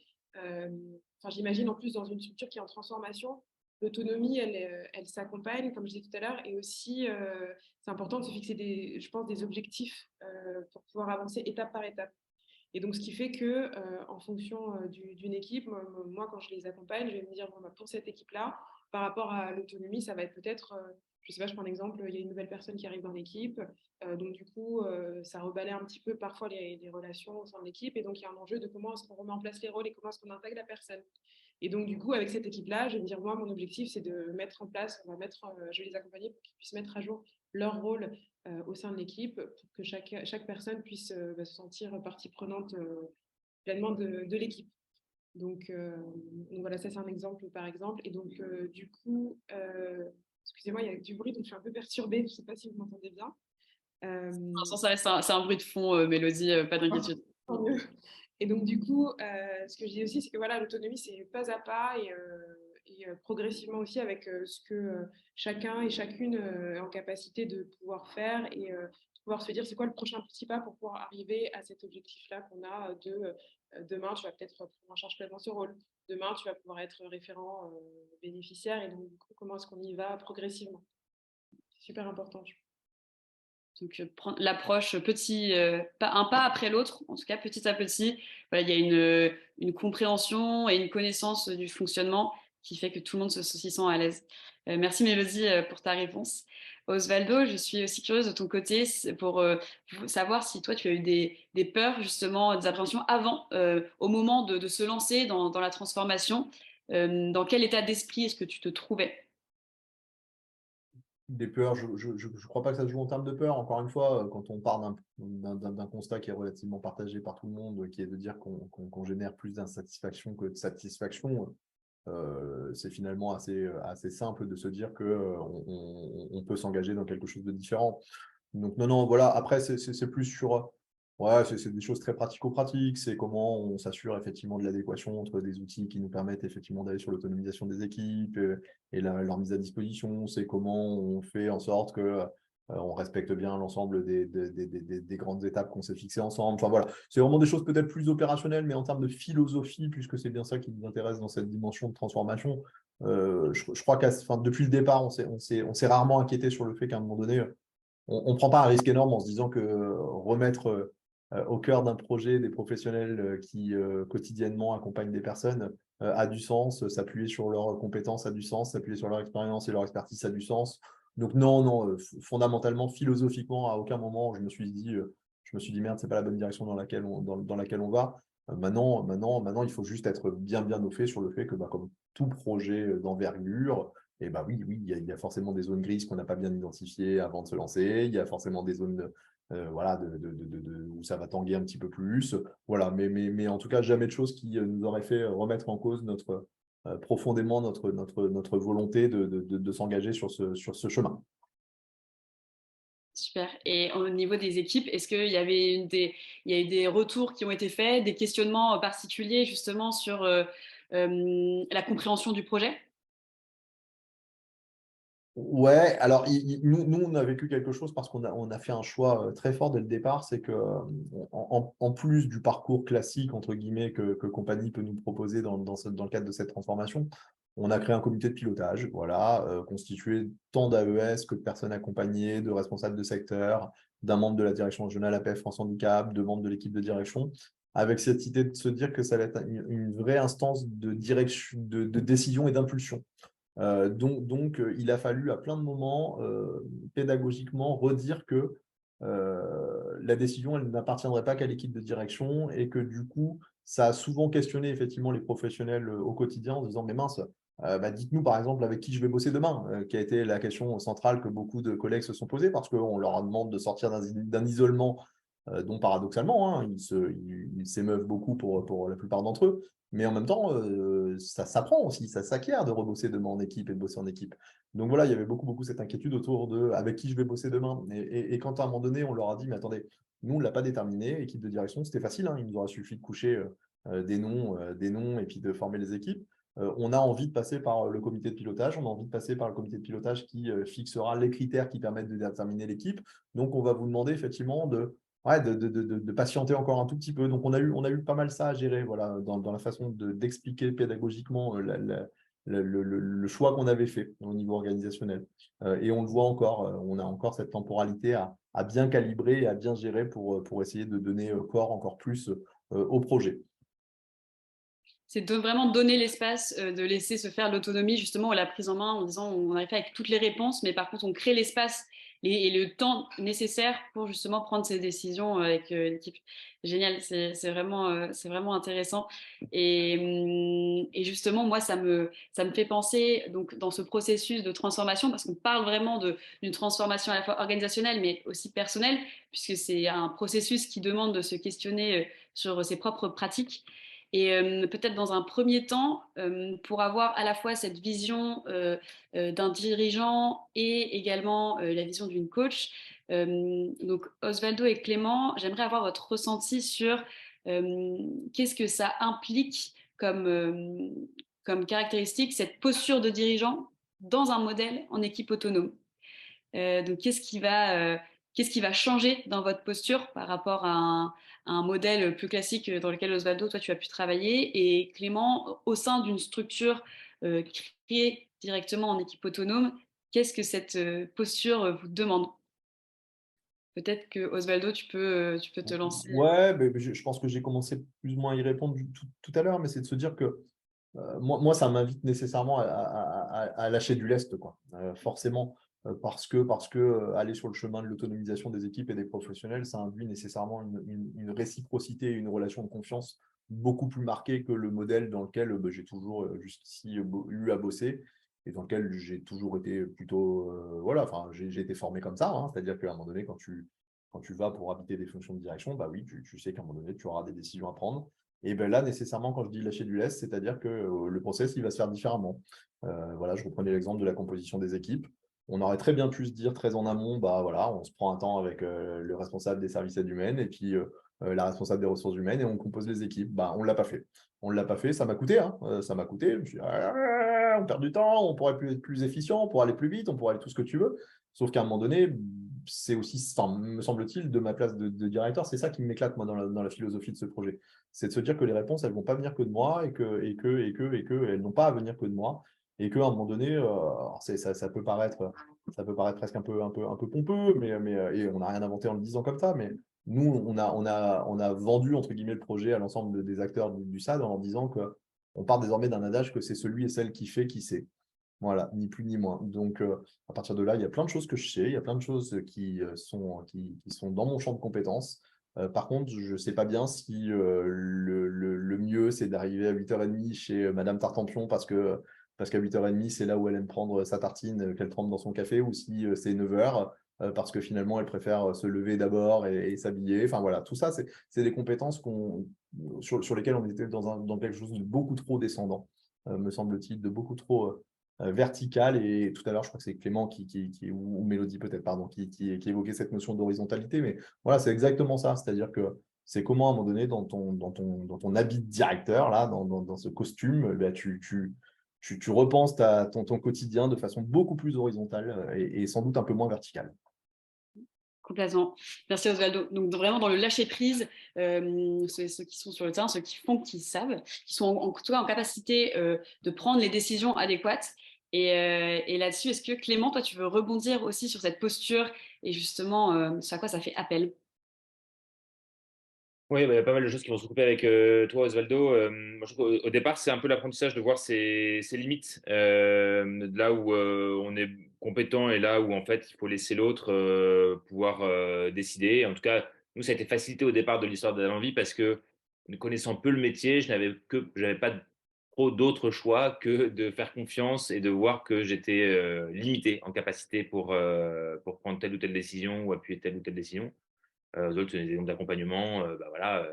j'imagine en plus dans une structure qui est en transformation, l'autonomie, elle s'accompagne, comme je disais tout à l'heure, et aussi, c'est important de se fixer, je pense, des objectifs pour pouvoir avancer étape par étape. Et donc, ce qui fait que, en fonction d'une équipe, moi, quand je les accompagne, je vais me dire, bon, pour cette équipe-là, par rapport à l'autonomie, ça va être peut-être, je ne sais pas, je prends un exemple, il y a une nouvelle personne qui arrive dans l'équipe, donc du coup, ça rebalaie un petit peu parfois les relations au sein de l'équipe, et donc il y a un enjeu de comment est-ce qu'on remet en place les rôles et comment est-ce qu'on intègre la personne. Et donc, du coup, avec cette équipe-là, je vais me dire, moi, mon objectif, c'est de mettre en place, je vais les accompagner pour qu'ils puissent mettre à jour leur rôle au sein de l'équipe pour que chaque personne puisse se sentir partie prenante pleinement de l'équipe. Donc voilà, ça c'est un exemple par exemple. Et donc du coup, excusez-moi, il y a du bruit, donc je suis un peu perturbée. Je ne sais pas si vous m'entendez bien. Pour l'instant, c'est un bruit de fond, Mélodie, pas d'inquiétude. Et donc du coup, ce que je dis aussi, c'est que voilà, l'autonomie, c'est pas à pas et progressivement aussi avec ce que chacun et chacune est en capacité de pouvoir faire et pouvoir se dire c'est quoi le prochain petit pas pour pouvoir arriver à cet objectif-là qu'on a de demain, tu vas peut-être prendre en charge pleinement ce rôle. Demain, tu vas pouvoir être référent bénéficiaire et donc du coup, comment est-ce qu'on y va progressivement? C'est super important. Donc, prendre l'approche un pas après l'autre, en tout cas petit à petit. Voilà, il y a une compréhension et une connaissance du fonctionnement qui fait que tout le monde s'y sent à l'aise. Merci Mélodie pour ta réponse. Osvaldo, je suis aussi curieuse de ton côté pour savoir si toi tu as eu des peurs, justement, des appréhensions avant, au moment de se lancer dans la transformation. Dans quel état d'esprit est-ce que tu te trouvais? Des peurs, je ne crois pas que ça se joue en termes de peur. Encore une fois, quand on part d'un constat qui est relativement partagé par tout le monde, qui est de dire qu'on génère plus d'insatisfaction que de satisfaction, c'est finalement assez simple de se dire qu'on peut s'engager dans quelque chose de différent. Donc non, non, voilà. Après, c'est plus sur... Ouais, c'est des choses très pratico-pratiques. C'est comment on s'assure effectivement de l'adéquation entre des outils qui nous permettent effectivement d'aller sur l'autonomisation des équipes et leur mise à disposition. C'est comment on fait en sorte que on respecte bien l'ensemble des grandes étapes qu'on s'est fixées ensemble. Enfin voilà, c'est vraiment des choses peut-être plus opérationnelles, mais en termes de philosophie, puisque c'est bien ça qui nous intéresse dans cette dimension de transformation, je crois qu'à depuis le départ, on s'est rarement inquiété sur le fait qu'à un moment donné, on ne prend pas un risque énorme en se disant que remettre au cœur d'un projet des professionnels qui quotidiennement accompagnent des personnes a du sens, s'appuyer sur leurs compétences a du sens, s'appuyer sur leur expérience et leur expertise a du sens. Donc non, non, fondamentalement, philosophiquement, à aucun moment je me suis dit merde, c'est pas la bonne direction dans laquelle on va. Maintenant, il faut juste être bien au fait sur le fait que comme tout projet d'envergure, et bah oui, il y a forcément des zones grises qu'on n'a pas bien identifiées avant de se lancer. Il y a forcément des zones voilà, où ça va tanguer un petit peu plus. Voilà, mais en tout cas, jamais de choses qui nous auraient fait remettre en cause profondément notre volonté de s'engager sur ce chemin. Super. Et au niveau des équipes, est-ce qu'il y avait il y a eu des retours qui ont été faits, des questionnements particuliers justement sur la compréhension du projet? Ouais, alors nous, on a vécu quelque chose parce qu'on a fait un choix très fort dès le départ, c'est que en plus du parcours classique, entre guillemets, que Compagnie peut nous proposer dans le cadre de cette transformation, on a créé un comité de pilotage, voilà, constitué tant d'AES que de personnes accompagnées, de responsables de secteur, d'un membre de la direction régionale APF France Handicap, de membres de l'équipe de direction, avec cette idée de se dire que ça allait être une vraie instance de direction, de décision et d'impulsion. Donc, il a fallu à plein de moments pédagogiquement redire que la décision, elle n'appartiendrait pas qu'à l'équipe de direction et que du coup, ça a souvent questionné effectivement les professionnels au quotidien en disant mais mince, dites-nous par exemple avec qui je vais bosser demain, qui a été la question centrale que beaucoup de collègues se sont posées parce qu'on leur demande de sortir d'un isolement dont paradoxalement, hein, ils s'émeuvent beaucoup pour la plupart d'entre eux. Mais en même temps, ça s'apprend aussi, ça s'acquiert de rebosser demain en équipe et de bosser en équipe. Donc voilà, il y avait beaucoup cette inquiétude autour de avec qui je vais bosser demain. Et quand à un moment donné, on leur a dit, mais attendez, Nous, on ne l'a pas déterminé. Équipe de direction, c'était facile, hein. Il nous aura suffi de coucher des noms et puis de former les équipes. On a envie de passer par le comité de pilotage. On a envie de passer par le comité de pilotage qui fixera les critères qui permettent de déterminer l'équipe. Donc, on va vous demander effectivement de patienter encore un tout petit peu. Donc, on a eu pas mal ça à gérer, voilà, dans la façon d'expliquer pédagogiquement le choix qu'on avait fait au niveau organisationnel. Et on le voit encore, on a encore cette temporalité à bien calibrer et à bien gérer pour essayer de donner corps encore plus au projet. C'est de vraiment donner l'espace, de laisser se faire l'autonomie, justement, la prise en main, en disant on n'arrive pas avec toutes les réponses, mais par contre, on crée l'espace et le temps nécessaire pour justement prendre ces décisions avec l'équipe. Génial, c'est vraiment intéressant. Et justement, moi, ça me fait penser donc, dans ce processus de transformation, parce qu'on parle vraiment d'une transformation à la fois organisationnelle, mais aussi personnelle, puisque c'est un processus qui demande de se questionner sur ses propres pratiques. Et peut-être dans un premier temps, pour avoir à la fois cette vision d'un dirigeant et également la vision d'une coach. Donc Osvaldo et Clément, j'aimerais avoir votre ressenti sur qu'est-ce que ça implique comme caractéristique, cette posture de dirigeant dans un modèle en équipe autonome. Donc, qu'est-ce qui va changer dans votre posture par rapport à un modèle plus classique dans lequel Osvaldo, toi, tu as pu travailler, et Clément, au sein d'une structure créée directement en équipe autonome, qu'est-ce que cette posture vous demande? Peut-être que Osvaldo, tu peux te lancer. Ouais, mais je pense que j'ai commencé plus ou moins à y répondre tout à l'heure, mais c'est de se dire que moi, ça m'invite nécessairement à lâcher du lest, quoi. Forcément, parce que aller sur le chemin de l'autonomisation des équipes et des professionnels, ça induit nécessairement une réciprocité et une relation de confiance beaucoup plus marquée que le modèle dans lequel j'ai toujours jusqu'ici eu à bosser et dans lequel j'ai toujours été plutôt, voilà, enfin, j'ai été formé comme ça, hein. C'est-à-dire qu'à un moment donné, quand tu vas pour habiter des fonctions de direction, bah oui, tu sais qu'à un moment donné, tu auras des décisions à prendre. Et ben là, nécessairement, quand je dis lâcher du lest, c'est-à-dire que le process, il va se faire différemment. Voilà, je reprenais l'exemple de la composition des équipes. On aurait très bien pu se dire très en amont, bah voilà, on se prend un temps avec le responsable des services aides humaines et puis la responsable des ressources humaines et on compose les équipes. Bah, on ne l'a pas fait. On ne l'a pas fait, ça m'a coûté, hein, ça m'a coûté. Je me suis dit, on perd du temps, on pourrait être plus efficient, on pourrait aller plus vite, on pourrait aller tout ce que tu veux. Sauf qu'à un moment donné, c'est aussi, enfin, me semble-t-il, de ma place de directeur, c'est ça qui m'éclate, moi, dans la philosophie de ce projet. C'est de se dire que les réponses, elles ne vont pas venir que de moi et que elles n'ont pas à venir que de moi. Et qu'à un moment donné, ça peut paraître presque un peu pompeux, et on n'a rien inventé en le disant comme ça, mais nous, on a vendu, entre guillemets, le projet à l'ensemble des acteurs du SAD en leur disant qu'on part désormais d'un adage que c'est celui et celle qui fait qui sait. Voilà, ni plus ni moins. Donc, à partir de là, il y a plein de choses que je sais, il y a plein de choses qui sont dans mon champ de compétences. Par contre, je ne sais pas bien si le mieux, c'est d'arriver à 8h30 chez Madame Tartampion parce qu'à 8h30, c'est là où elle aime prendre sa tartine qu'elle trempe dans son café, ou si c'est 9h, parce que finalement, elle préfère se lever d'abord et s'habiller. Enfin, voilà, tout ça, c'est des compétences sur lesquelles on était dans quelque chose de beaucoup trop descendant, me semble-t-il, de beaucoup trop verticale. Et tout à l'heure, je crois que c'est Clément ou Mélodie peut-être, pardon, qui évoquait cette notion d'horizontalité. Mais voilà, c'est exactement ça. C'est-à-dire que c'est comment, à un moment donné, dans ton habit de directeur, là, dans ce costume, tu repenses ton quotidien de façon beaucoup plus horizontale et sans doute un peu moins verticale. Complètement. Merci Osvaldo. Donc vraiment dans le lâcher prise, ceux qui sont sur le terrain, ceux qui font, qui savent, qui sont en tout cas en capacité de prendre les décisions adéquates. Et là-dessus, est-ce que Clément, toi, tu veux rebondir aussi sur cette posture et justement sur à quoi ça fait appel? Oui, bah, il y a pas mal de choses qui vont se recouper avec toi, Osvaldo. Moi, je trouve qu'au départ, c'est un peu l'apprentissage de voir ses limites, de là où on est compétent et là où en fait il faut laisser l'autre pouvoir décider. En tout cas, nous, ça a été facilité au départ de l'histoire de l'envie parce que, connaissant peu le métier, j'avais pas trop d'autres choix que de faire confiance et de voir que j'étais limité en capacité pour prendre telle ou telle décision ou appuyer telle ou telle décision. Aux autres, c'est des exemples d'accompagnement. Bah voilà,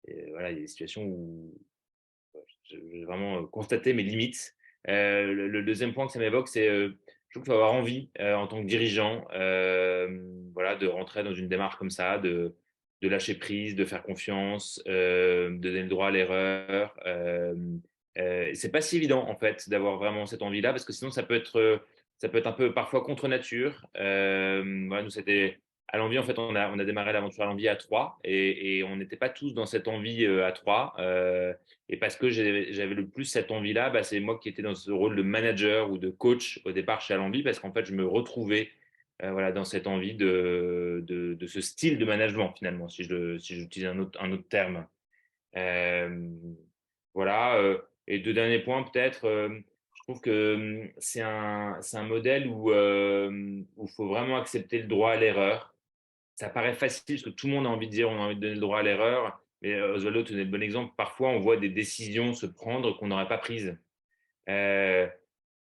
et voilà, il y a des situations où j'ai vraiment constaté mes limites. Le deuxième point que ça m'évoque, c'est je trouve qu'il faut avoir envie en tant que dirigeant, voilà, de rentrer dans une démarche comme ça, lâcher prise, de faire confiance, de donner le droit à l'erreur. C'est pas si évident en fait d'avoir vraiment cette envie-là parce que sinon ça peut être un peu parfois contre nature. Voilà, nous c'était à l'envie en fait on a démarré l'aventure à l'envie à trois et on n'était pas tous dans cette envie à trois. Et parce que j'avais le plus cette envie-là, bah, c'est moi qui étais dans ce rôle de manager ou de coach au départ chez Alenvie parce qu'en fait je me retrouvais voilà, dans cette envie de ce style de management finalement, si j'utilise un autre terme. Euh, voilà. Et deux derniers points, peut-être, je trouve que c'est un modèle où il faut vraiment accepter le droit à l'erreur. Ça paraît facile parce que tout le monde a envie de dire on a envie de donner le droit à l'erreur. Mais Osvaldo, tu donnes le bon exemple. Parfois, on voit des décisions se prendre qu'on n'aurait pas prises. Euh,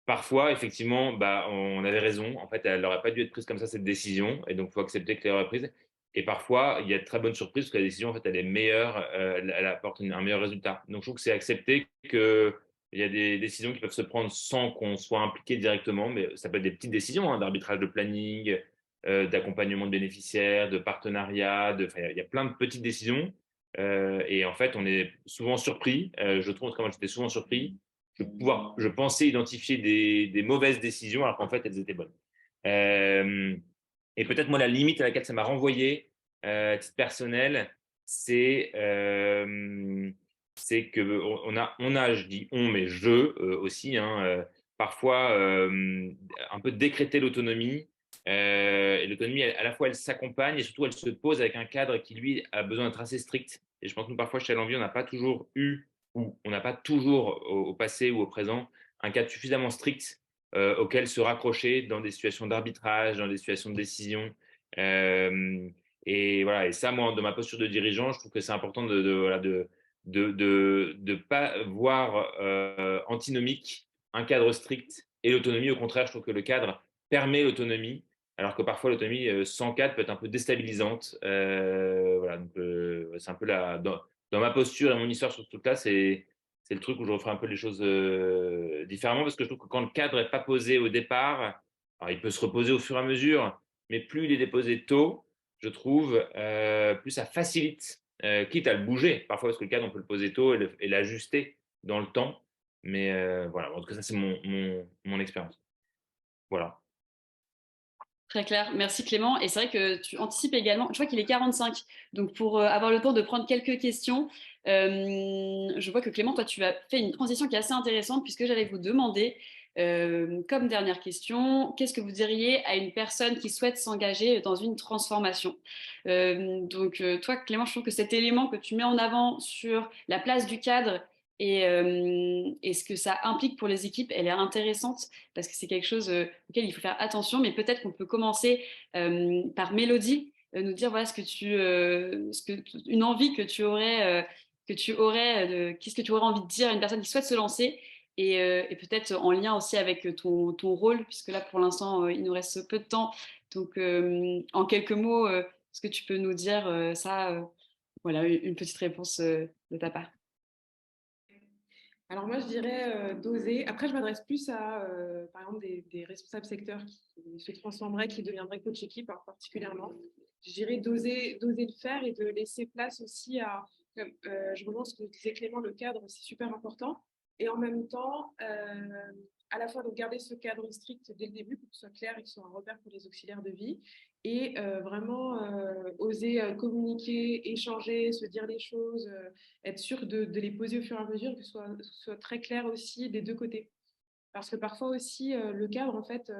Parfois, effectivement, bah, on avait raison. En fait, elle n'aurait pas dû être prise comme ça, cette décision. Et donc, il faut accepter que l'erreur est prise. Et parfois, il y a de très bonnes surprises parce que la décision, en fait, elle est meilleure, elle apporte un meilleur résultat. Donc, je trouve que c'est accepter qu'il y a des décisions qui peuvent se prendre sans qu'on soit impliqué directement, mais ça peut être des petites décisions, hein, d'arbitrage de planning, d'accompagnement de bénéficiaires, de partenariat, enfin, il y a plein de petites décisions. Et en fait, on est souvent surpris. Je trouve que moi, j'étais souvent surpris je pensais identifier des mauvaises décisions alors qu'en fait, elles étaient bonnes. Euh, et peut-être moi, la limite à laquelle ça m'a renvoyé, à titre personnel, c'est que on a, je dis on, mais je aussi, hein, parfois un peu décréter l'autonomie. Et l'autonomie, à la fois, elle s'accompagne et surtout, elle se pose avec un cadre qui, lui, a besoin d'être assez strict. Et je pense que nous, parfois, chez L'Envie, on n'a pas toujours eu où on n'a pas toujours au passé ou au présent un cadre suffisamment strict auquel se raccrocher dans des situations d'arbitrage, dans des situations de décision. Euh, et voilà, et ça, moi, dans ma posture de dirigeant, je trouve que c'est important de pas voir antinomique un cadre strict et l'autonomie. Au contraire, je trouve que le cadre permet l'autonomie, alors que parfois l'autonomie sans cadre peut être un peu déstabilisante. Voilà, donc c'est un peu dans ma posture et mon histoire sur ce truc-là, c'est le truc où je referai un peu les choses différemment parce que je trouve que quand le cadre n'est pas posé au départ, alors il peut se reposer au fur et à mesure, mais plus il est déposé tôt, je trouve, plus ça facilite, quitte à le bouger parfois parce que le cadre, on peut le poser tôt et l'ajuster dans le temps. Mais voilà, en tout cas, ça, c'est mon expérience. Voilà. Très clair, merci Clément. Et c'est vrai que tu anticipes également, je vois qu'il est 45, donc pour avoir le temps de prendre quelques questions, je vois que Clément, toi tu as fait une transition qui est assez intéressante puisque j'allais vous demander, comme dernière question, qu'est-ce que vous diriez à une personne qui souhaite s'engager dans une transformation? Toi Clément, je trouve que cet élément que tu mets en avant sur la place du cadre et ce que ça implique pour les équipes, elle est intéressante parce que c'est quelque chose auquel il faut faire attention, mais peut-être qu'on peut commencer par Mélodie, nous dire voilà une envie qu'est-ce que tu aurais envie de dire à une personne qui souhaite se lancer et peut-être en lien aussi avec ton rôle, puisque là pour l'instant il nous reste peu de temps. Donc en quelques mots, est-ce que tu peux nous dire voilà, une petite réponse de ta part. Alors moi, je dirais d'oser. Après, je m'adresse plus à, par exemple, des responsables secteurs qui se transformeraient, qui deviendraient coach équipe, alors particulièrement. Je dirais d'oser le faire et de laisser place aussi à, comme, je rejoins ce que disait Clément, le cadre, c'est super important. Et en même temps, à la fois de garder ce cadre strict dès le début pour que ce soit clair et que ce soit un repère pour les auxiliaires de vie, et vraiment oser communiquer, échanger, se dire les choses, être sûr de les poser au fur et à mesure, que ce soit très clair aussi des deux côtés. Parce que parfois aussi, le cadre, en fait,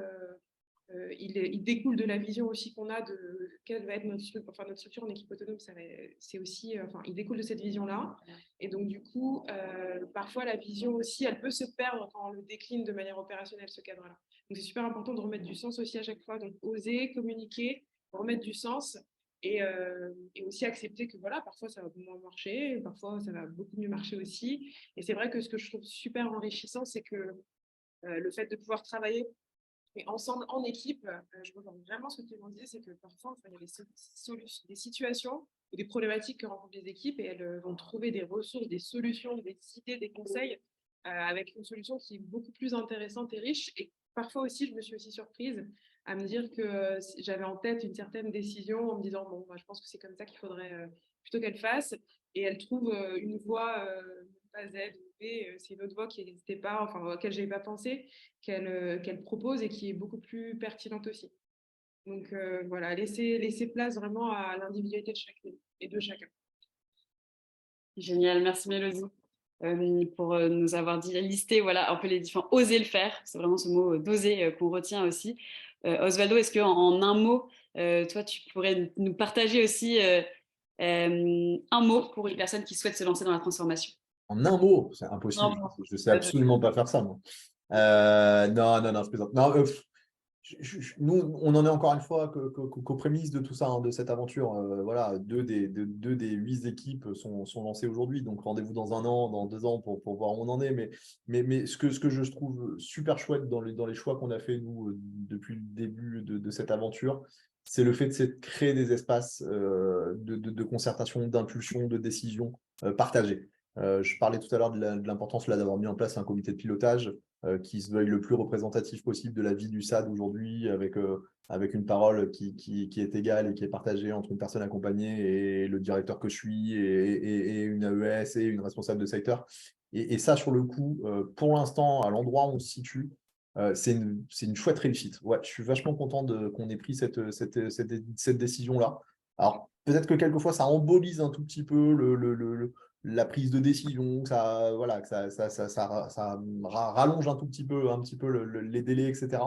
il découle de la vision aussi qu'on a de quelle va être notre structure en équipe autonome. C'est aussi, il découle de cette vision-là. Et donc, du coup, parfois, la vision aussi, elle peut se perdre quand on le décline de manière opérationnelle, ce cadre-là. Donc, c'est super important de remettre du sens aussi à chaque fois. Donc, oser, communiquer, remettre du sens et aussi accepter que voilà, parfois ça va moins marcher, parfois ça va beaucoup mieux marcher aussi. Et c'est vrai que ce que je trouve super enrichissant, c'est que le fait de pouvoir travailler et ensemble, en équipe, je rejoins vraiment ce que tu m'en disais, c'est que parfois, il y a des situations ou des problématiques que rencontrent les équipes et elles vont trouver des ressources, des solutions, des idées, des conseils avec une solution qui est beaucoup plus intéressante et riche. Et parfois aussi, je me suis aussi surprise à me dire que j'avais en tête une certaine décision en me disant, bon, moi, je pense que c'est comme ça qu'il faudrait plutôt qu'elle fasse. Et elle trouve une voie, pas Z ou B, c'est une autre voie qui n'existait pas, enfin, auquel je n'avais pas pensé, qu'elle propose et qui est beaucoup plus pertinente aussi. Donc voilà, laisser place vraiment à l'individualité de chacun et de chacun. Génial, merci Mélodie pour nous avoir listé voilà, un peu les différents oser le faire. C'est vraiment ce mot d'oser qu'on retient aussi. Osvaldo, est-ce qu'en un mot, toi, tu pourrais nous partager aussi un mot pour une personne qui souhaite se lancer dans la transformation? En un mot, c'est impossible. Non, Je ne sais absolument pas faire ça, moi. Non, je plaisante. Non, nous, on en est encore une fois qu'aux prémices de tout ça, hein, de cette aventure. Voilà, deux des 8 équipes sont lancées aujourd'hui. Donc, rendez-vous dans 1 an, dans 2 ans pour voir où on en est. Mais ce que je trouve super chouette dans les choix qu'on a fait, nous, depuis le début de cette aventure, c'est le fait de créer des espaces de concertation, d'impulsion, de décision partagés. Je parlais tout à l'heure de l'importance d'avoir mis en place un comité de pilotage qui se veuille le plus représentatif possible de la vie du SAD aujourd'hui, avec une parole qui est égale et qui est partagée entre une personne accompagnée et le directeur que je suis, et une AES et une responsable de secteur. Et ça, sur le coup, pour l'instant, à l'endroit où on se situe, c'est une chouette réussite. Ouais, je suis vachement content qu'on ait pris cette décision-là. Alors, peut-être que quelquefois, ça embolise un tout petit peu la prise de décision, que ça rallonge un petit peu les délais, etc.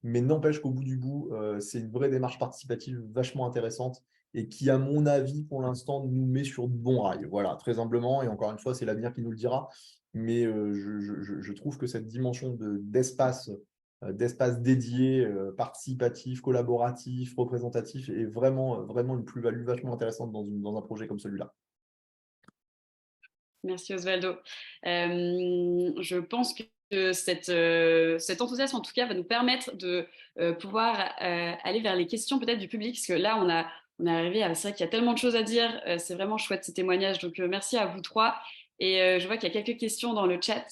Mais n'empêche qu'au bout du bout, c'est une vraie démarche participative vachement intéressante et qui, à mon avis, pour l'instant, nous met sur de bons rails. Voilà, très humblement, et encore une fois, c'est l'avenir qui nous le dira. Mais je trouve que cette dimension d'espace dédié, participatif, collaboratif, représentatif est vraiment une plus-value vachement intéressante dans un projet comme celui-là. Merci Osvaldo. Je pense que cet enthousiasme, en tout cas, va nous permettre de pouvoir aller vers les questions peut-être du public, parce que là, on est arrivé à... C'est vrai qu'il y a tellement de choses à dire, c'est vraiment chouette ces témoignages, donc merci à vous trois. Et je vois qu'il y a quelques questions dans le chat,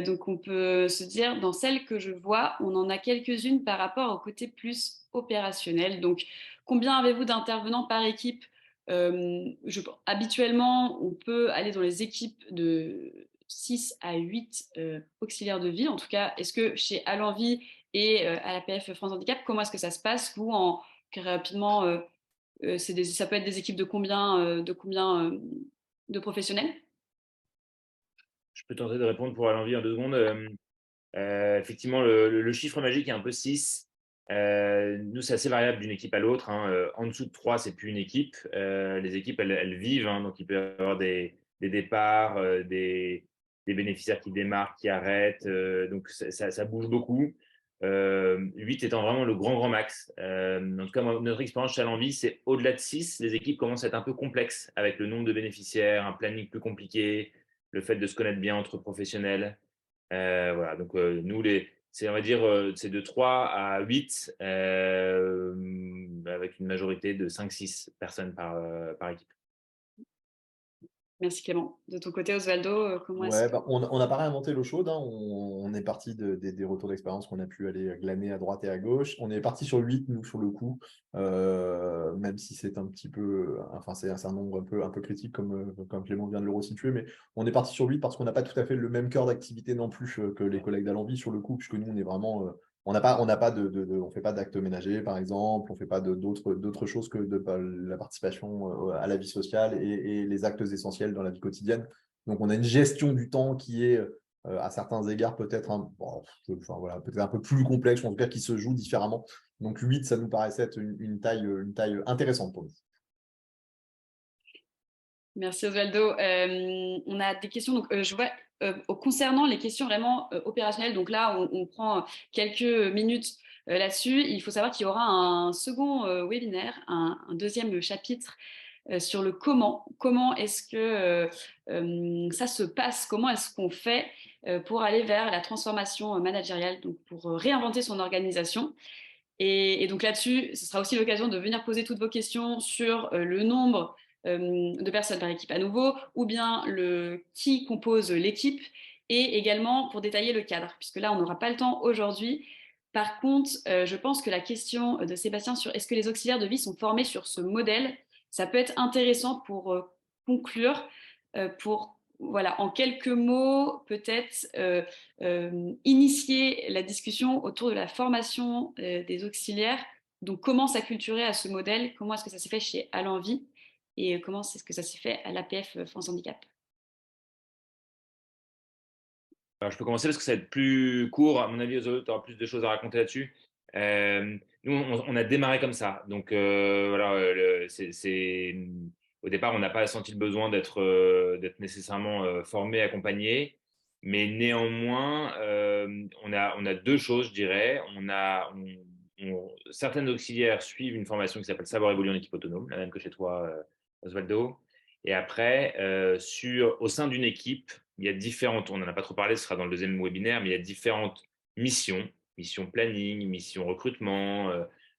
donc on peut se dire, dans celles que je vois, on en a quelques-unes par rapport au côté plus opérationnel. Donc, combien avez-vous d'intervenants par équipe? Habituellement, on peut aller dans les équipes de 6 à 8 auxiliaires de vie. En tout cas, est-ce que chez Allenvie et à la PF France Handicap, comment est-ce que ça se passe? Vous, rapidement, ça peut être des équipes de combien, de professionnels? Je peux tenter de répondre pour Allenvie en 2 secondes. Effectivement, le chiffre magique est un peu 6. Nous, c'est assez variable d'une équipe à l'autre, hein. En dessous de 3, c'est plus une équipe. Les équipes, elles vivent, hein, donc il peut y avoir des départs, des bénéficiaires qui démarrent, qui arrêtent. Donc ça bouge beaucoup. 8 étant vraiment le grand max. En tout cas, notre expérience chez Allenvie, c'est au-delà de 6, les équipes commencent à être un peu complexes avec le nombre de bénéficiaires, un planning plus compliqué, le fait de se connaître bien entre professionnels. Voilà, donc nous, on va dire, c'est de 3 à 8, avec une majorité de 5-6 personnes par équipe. Merci Clément. De ton côté, Osvaldo, comment est-ce Ouais, que... on n'a pas réinventé l'eau chaude, hein. On est parti des retours d'expérience qu'on a pu aller glaner à droite et à gauche. On est parti sur 8, nous, sur le coup, même si c'est un petit peu, enfin, c'est un nombre un peu critique, comme Clément vient de le resituer, mais on est parti sur 8 parce qu'on n'a pas tout à fait le même cœur d'activité non plus que les collègues d'Allenvie sur le coup, puisque nous, on est vraiment, on fait pas d'actes ménagers, par exemple, on fait pas d'autres choses que la participation à la vie sociale et les actes essentiels dans la vie quotidienne. Donc, on a une gestion du temps qui est, à certains égards, peut-être peut-être un peu plus complexe, ou en tout cas qui se joue différemment. Donc, 8, ça nous paraissait être une taille intéressante pour nous. Merci Osvaldo. On a des questions. Donc, je vois concernant les questions vraiment opérationnelles. Donc là, on prend quelques minutes là-dessus. Il faut savoir qu'il y aura un second webinaire, un deuxième chapitre sur le comment. Comment est-ce que ça se passe? Comment est-ce qu'on fait pour aller vers la transformation managériale, donc pour réinventer son organisation? Et donc là-dessus, ce sera aussi l'occasion de venir poser toutes vos questions sur le nombre de personnes par équipe à nouveau, ou bien qui compose l'équipe, et également pour détailler le cadre, puisque là, on n'aura pas le temps aujourd'hui, Par contre, je pense que la question de Sébastien sur est-ce que les auxiliaires de vie sont formés sur ce modèle, ça peut être intéressant pour conclure, pour voilà, en quelques mots, peut-être initier la discussion autour de la formation des auxiliaires. Donc, comment s'acculturer à ce modèle? Comment est-ce que ça s'est fait chez Alenvie? Et comment est-ce que ça s'est fait à l'APF France Handicap? Alors, je peux commencer parce que ça va être plus court. À mon avis, tu auras plus de choses à raconter là-dessus. Nous, on a démarré comme ça. Donc, voilà, au départ, on n'a pas senti le besoin d'être nécessairement formé, accompagné. Mais néanmoins, on a deux choses, je dirais. Certaines auxiliaires suivent une formation qui s'appelle Savoir évoluer en équipe autonome, la même que chez toi, Osvaldo. Et après, au sein d'une équipe, il y a différentes, on n'en a pas trop parlé, ce sera dans le deuxième webinaire, mais il y a différentes missions, mission planning, mission recrutement,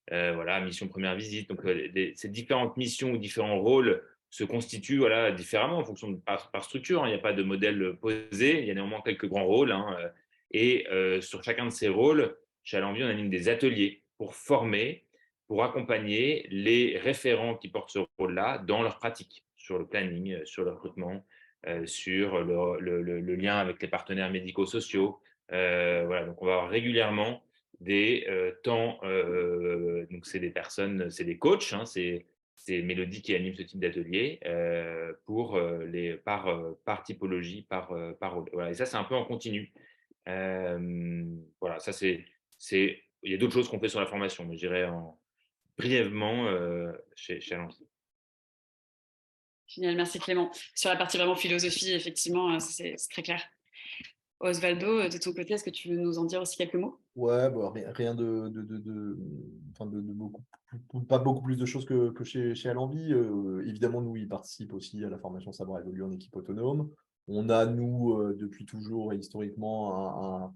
voilà, mission première visite. Donc, ces différentes missions ou différents rôles se constituent voilà, différemment en fonction par structure. Hein. Il n'y a pas de modèle posé, il y a néanmoins quelques grands rôles. Hein, et sur chacun de ces rôles, chez Alenvie, on anime des ateliers pour former, pour accompagner les référents qui portent ce rôle-là dans leur pratique, sur le planning, sur le recrutement, sur le lien avec les partenaires médico-sociaux. Voilà, donc on va avoir régulièrement des temps, donc c'est des personnes, c'est des coachs, hein, c'est Mélodie qui anime ce type d'atelier par typologie, par rôle. Voilà, et ça, c'est un peu en continu. Voilà, ça il y a d'autres choses qu'on fait sur la formation, mais je dirais brièvement chez Alenvie. Génial, merci Clément. Sur la partie vraiment philosophie, effectivement, c'est très clair. Osvaldo, de ton côté, est-ce que tu veux nous en dire aussi quelques mots? Ouais, bah, rien enfin, pas beaucoup plus de choses que chez Alenvie. Évidemment, nous, ils participent aussi à la formation Savoir évoluer en équipe autonome. On a, nous, depuis toujours et historiquement,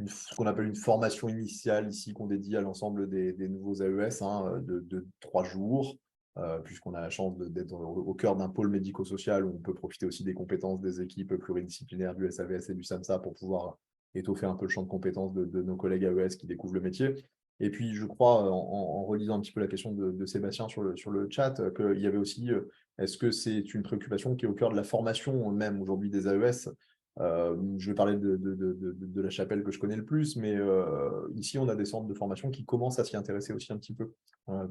ce qu'on appelle une formation initiale ici, qu'on dédie à l'ensemble des nouveaux AES, hein, de 3 jours, puisqu'on a la chance d'être au cœur d'un pôle médico-social où on peut profiter aussi des compétences des équipes pluridisciplinaires du SAVS et du SAMSA pour pouvoir étoffer un peu le champ de compétences de nos collègues AES qui découvrent le métier. Et puis, je crois, en relisant un petit peu la question de Sébastien sur le chat, qu'il y avait aussi, est-ce que c'est une préoccupation qui est au cœur de la formation même aujourd'hui des AES? Je vais parler de la chapelle que je connais le plus, mais ici, on a des centres de formation qui commencent à s'y intéresser aussi un petit peu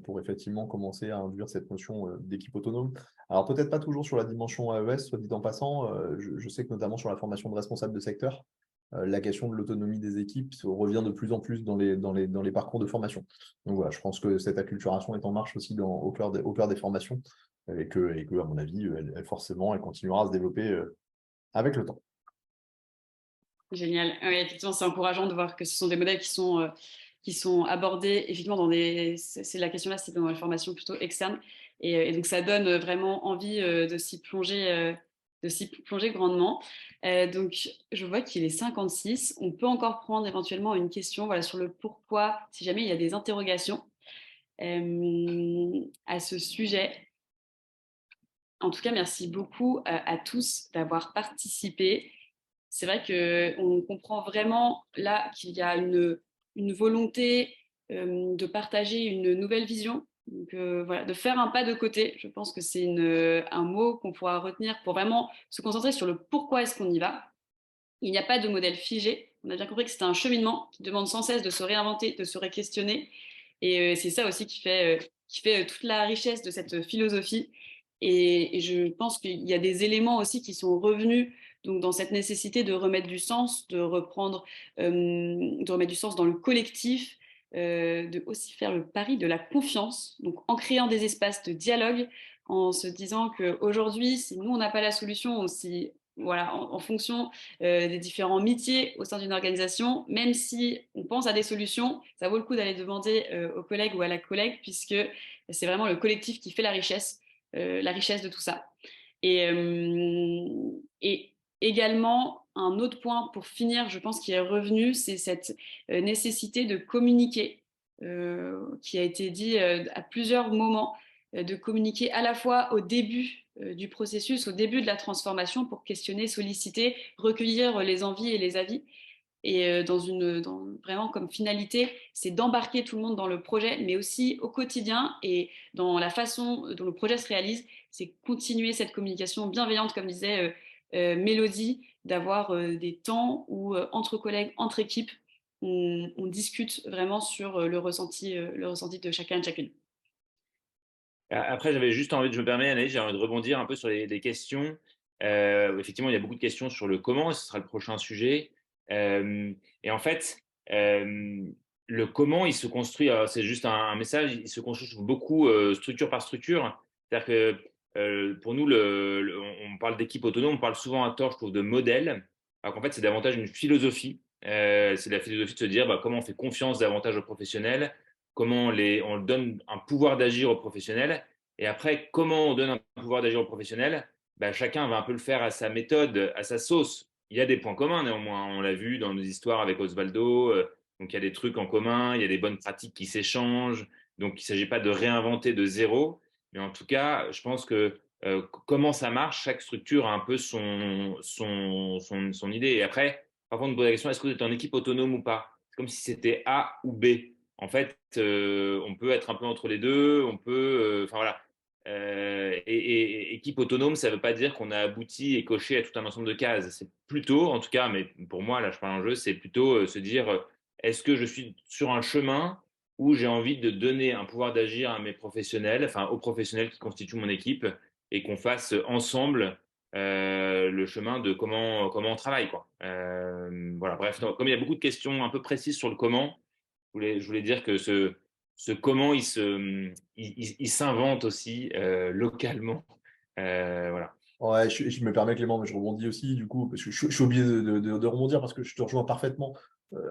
pour effectivement commencer à induire cette notion d'équipe autonome. Alors, peut-être pas toujours sur la dimension AES, soit dit en passant. Je sais que notamment sur la formation de responsable de secteur, la question de l'autonomie des équipes revient de plus en plus dans les parcours de formation. Donc voilà, je pense que cette acculturation est en marche aussi au cœur des formations et que, à mon avis, elle continuera à se développer avec le temps. Génial. Oui, effectivement, c'est encourageant de voir que ce sont des modèles qui sont abordés, effectivement, c'est la question là, c'est dans les formations plutôt externes. Et donc, ça donne vraiment envie de s'y plonger grandement. Donc, je vois qu'il est 56. On peut encore prendre éventuellement une question voilà, sur le pourquoi, si jamais il y a des interrogations à ce sujet. En tout cas, merci beaucoup à tous d'avoir participé. C'est vrai qu'on comprend vraiment là qu'il y a une volonté de partager une nouvelle vision, donc, voilà, de faire un pas de côté. Je pense que c'est un mot qu'on pourra retenir pour vraiment se concentrer sur le pourquoi est-ce qu'on y va. Il n'y a pas de modèle figé. On a bien compris que c'est un cheminement qui demande sans cesse de se réinventer, de se réquestionner. Et c'est ça aussi qui fait toute la richesse de cette philosophie. Et je pense qu'il y a des éléments aussi qui sont revenus donc dans cette nécessité de remettre du sens, de remettre du sens dans le collectif, de aussi faire le pari de la confiance, donc en créant des espaces de dialogue, en se disant qu'aujourd'hui, si nous, on n'a pas la solution, ou si, voilà, en fonction des différents métiers au sein d'une organisation, même si on pense à des solutions, ça vaut le coup d'aller demander au collègue ou à la collègue, puisque c'est vraiment le collectif qui fait la richesse de tout ça. Et également, un autre point pour finir, je pense, qui est revenu, c'est cette nécessité de communiquer, qui a été dit à plusieurs moments, de communiquer à la fois au début du processus, au début de la transformation, pour questionner, solliciter, recueillir les envies et les avis, Et vraiment comme finalité, c'est d'embarquer tout le monde dans le projet, mais aussi au quotidien et dans la façon dont le projet se réalise, c'est continuer cette communication bienveillante, comme disait Mélodie, d'avoir des temps où entre collègues, entre équipes, on discute vraiment sur le ressenti de chacun et de chacune. Après, j'avais juste envie, je me permets, Anaïs, j'ai envie de rebondir un peu sur les questions. Effectivement, il y a beaucoup de questions sur le comment, ce sera le prochain sujet. Et en fait, le comment, il se construit, c'est juste un message, il se construit beaucoup structure par structure. C'est-à-dire que pour nous, on parle d'équipe autonome, on parle souvent à tort, je trouve, de modèle. Alors qu'en fait, c'est davantage une philosophie. C'est la philosophie de se dire comment on fait confiance davantage aux professionnels, comment on donne un pouvoir d'agir aux professionnels. Et après, comment on donne un pouvoir d'agir aux professionnels, chacun va un peu le faire à sa méthode, à sa sauce. Il y a des points communs néanmoins, on l'a vu dans nos histoires avec Osvaldo, donc il y a des trucs en commun, il y a des bonnes pratiques qui s'échangent, donc il ne s'agit pas de réinventer de zéro, mais en tout cas, je pense que comment ça marche, chaque structure a un peu son idée. Et après, par contre, on me pose la question, est-ce que vous êtes en équipe autonome ou pas? C'est comme si c'était A ou B. En fait, on peut être un peu entre les deux, on peut, enfin voilà. Et équipe autonome, ça ne veut pas dire qu'on a abouti et coché à tout un ensemble de cases. C'est plutôt, en tout cas, mais pour moi, là, je parle en jeu, c'est plutôt se dire, est-ce que je suis sur un chemin où j'ai envie de donner un pouvoir d'agir à mes professionnels, enfin aux professionnels qui constituent mon équipe, et qu'on fasse ensemble le chemin de comment on travaille, quoi. Voilà, bref, comme il y a beaucoup de questions un peu précises sur le comment, je voulais dire que ce comment il s'invente aussi localement. Voilà. Ouais, je me permets Clément, mais je rebondis aussi du coup, parce que je suis obligé de rebondir parce que je te rejoins parfaitement.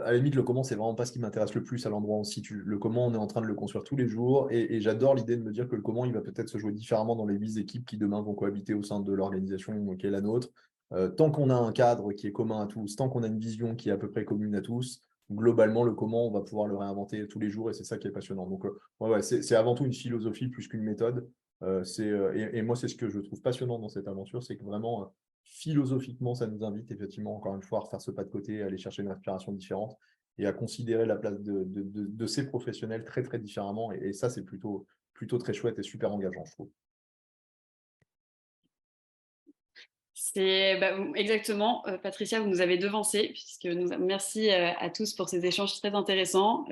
À la limite, le comment, c'est vraiment pas ce qui m'intéresse le plus à l'endroit où on se situe. Le comment, on est en train de le construire tous les jours et j'adore l'idée de me dire que le comment, il va peut-être se jouer différemment dans les 8 équipes qui demain vont cohabiter au sein de l'organisation qui est la nôtre. Tant qu'on a un cadre qui est commun à tous, tant qu'on a une vision qui est à peu près commune à tous, globalement, le comment, on va pouvoir le réinventer tous les jours et c'est ça qui est passionnant. Donc, ouais, c'est avant tout une philosophie plus qu'une méthode. Et moi, c'est ce que je trouve passionnant dans cette aventure, c'est que vraiment, philosophiquement, ça nous invite effectivement, encore une fois, à refaire ce pas de côté, à aller chercher une inspiration différente et à considérer la place de ces professionnels très, très différemment. Et ça, c'est plutôt très chouette et super engageant, je trouve. Exactement, Patricia, vous nous avez devancé, merci à tous pour ces échanges très intéressants.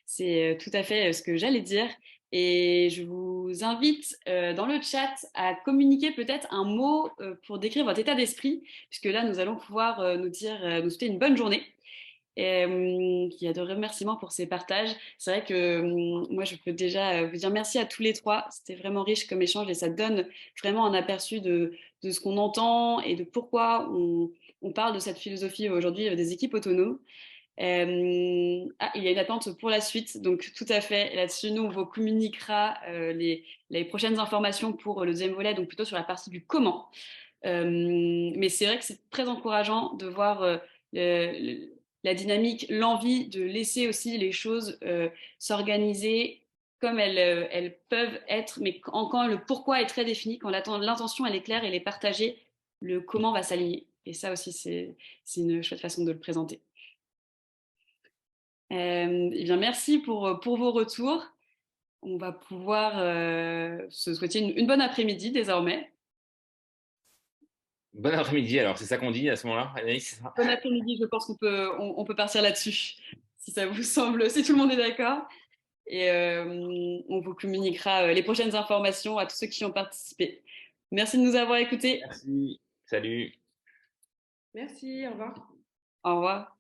C'est tout à fait ce que j'allais dire. Et je vous invite dans le chat à communiquer peut-être un mot pour décrire votre état d'esprit, puisque là, nous allons pouvoir nous souhaiter une bonne journée. Il y a de remerciements pour ces partages. C'est vrai que moi, je peux déjà vous dire merci à tous les trois. C'était vraiment riche comme échange et ça donne vraiment un aperçu de ce qu'on entend et de pourquoi on parle de cette philosophie aujourd'hui des équipes autonomes. Il y a une attente pour la suite, donc tout à fait. Là-dessus, nous, on vous communiquera les prochaines informations pour le deuxième volet, donc plutôt sur la partie du comment. Mais c'est vrai que c'est très encourageant de voir la dynamique, l'envie de laisser aussi les choses s'organiser comme elles peuvent être, mais quand le pourquoi est très défini, quand l'intention elle est claire, elle est partagée, le comment va s'aligner. Et ça aussi, c'est une chouette façon de le présenter. Eh bien, merci pour vos retours. On va pouvoir se souhaiter une bonne après-midi désormais. Bon après-midi, alors c'est ça qu'on dit à ce moment-là, Anaïs? Bon après-midi, je pense on peut partir là-dessus, si ça vous semble, si tout le monde est d'accord. Et on vous communiquera les prochaines informations à tous ceux qui ont participé. Merci de nous avoir écoutés. Merci, salut. Merci, au revoir. Au revoir.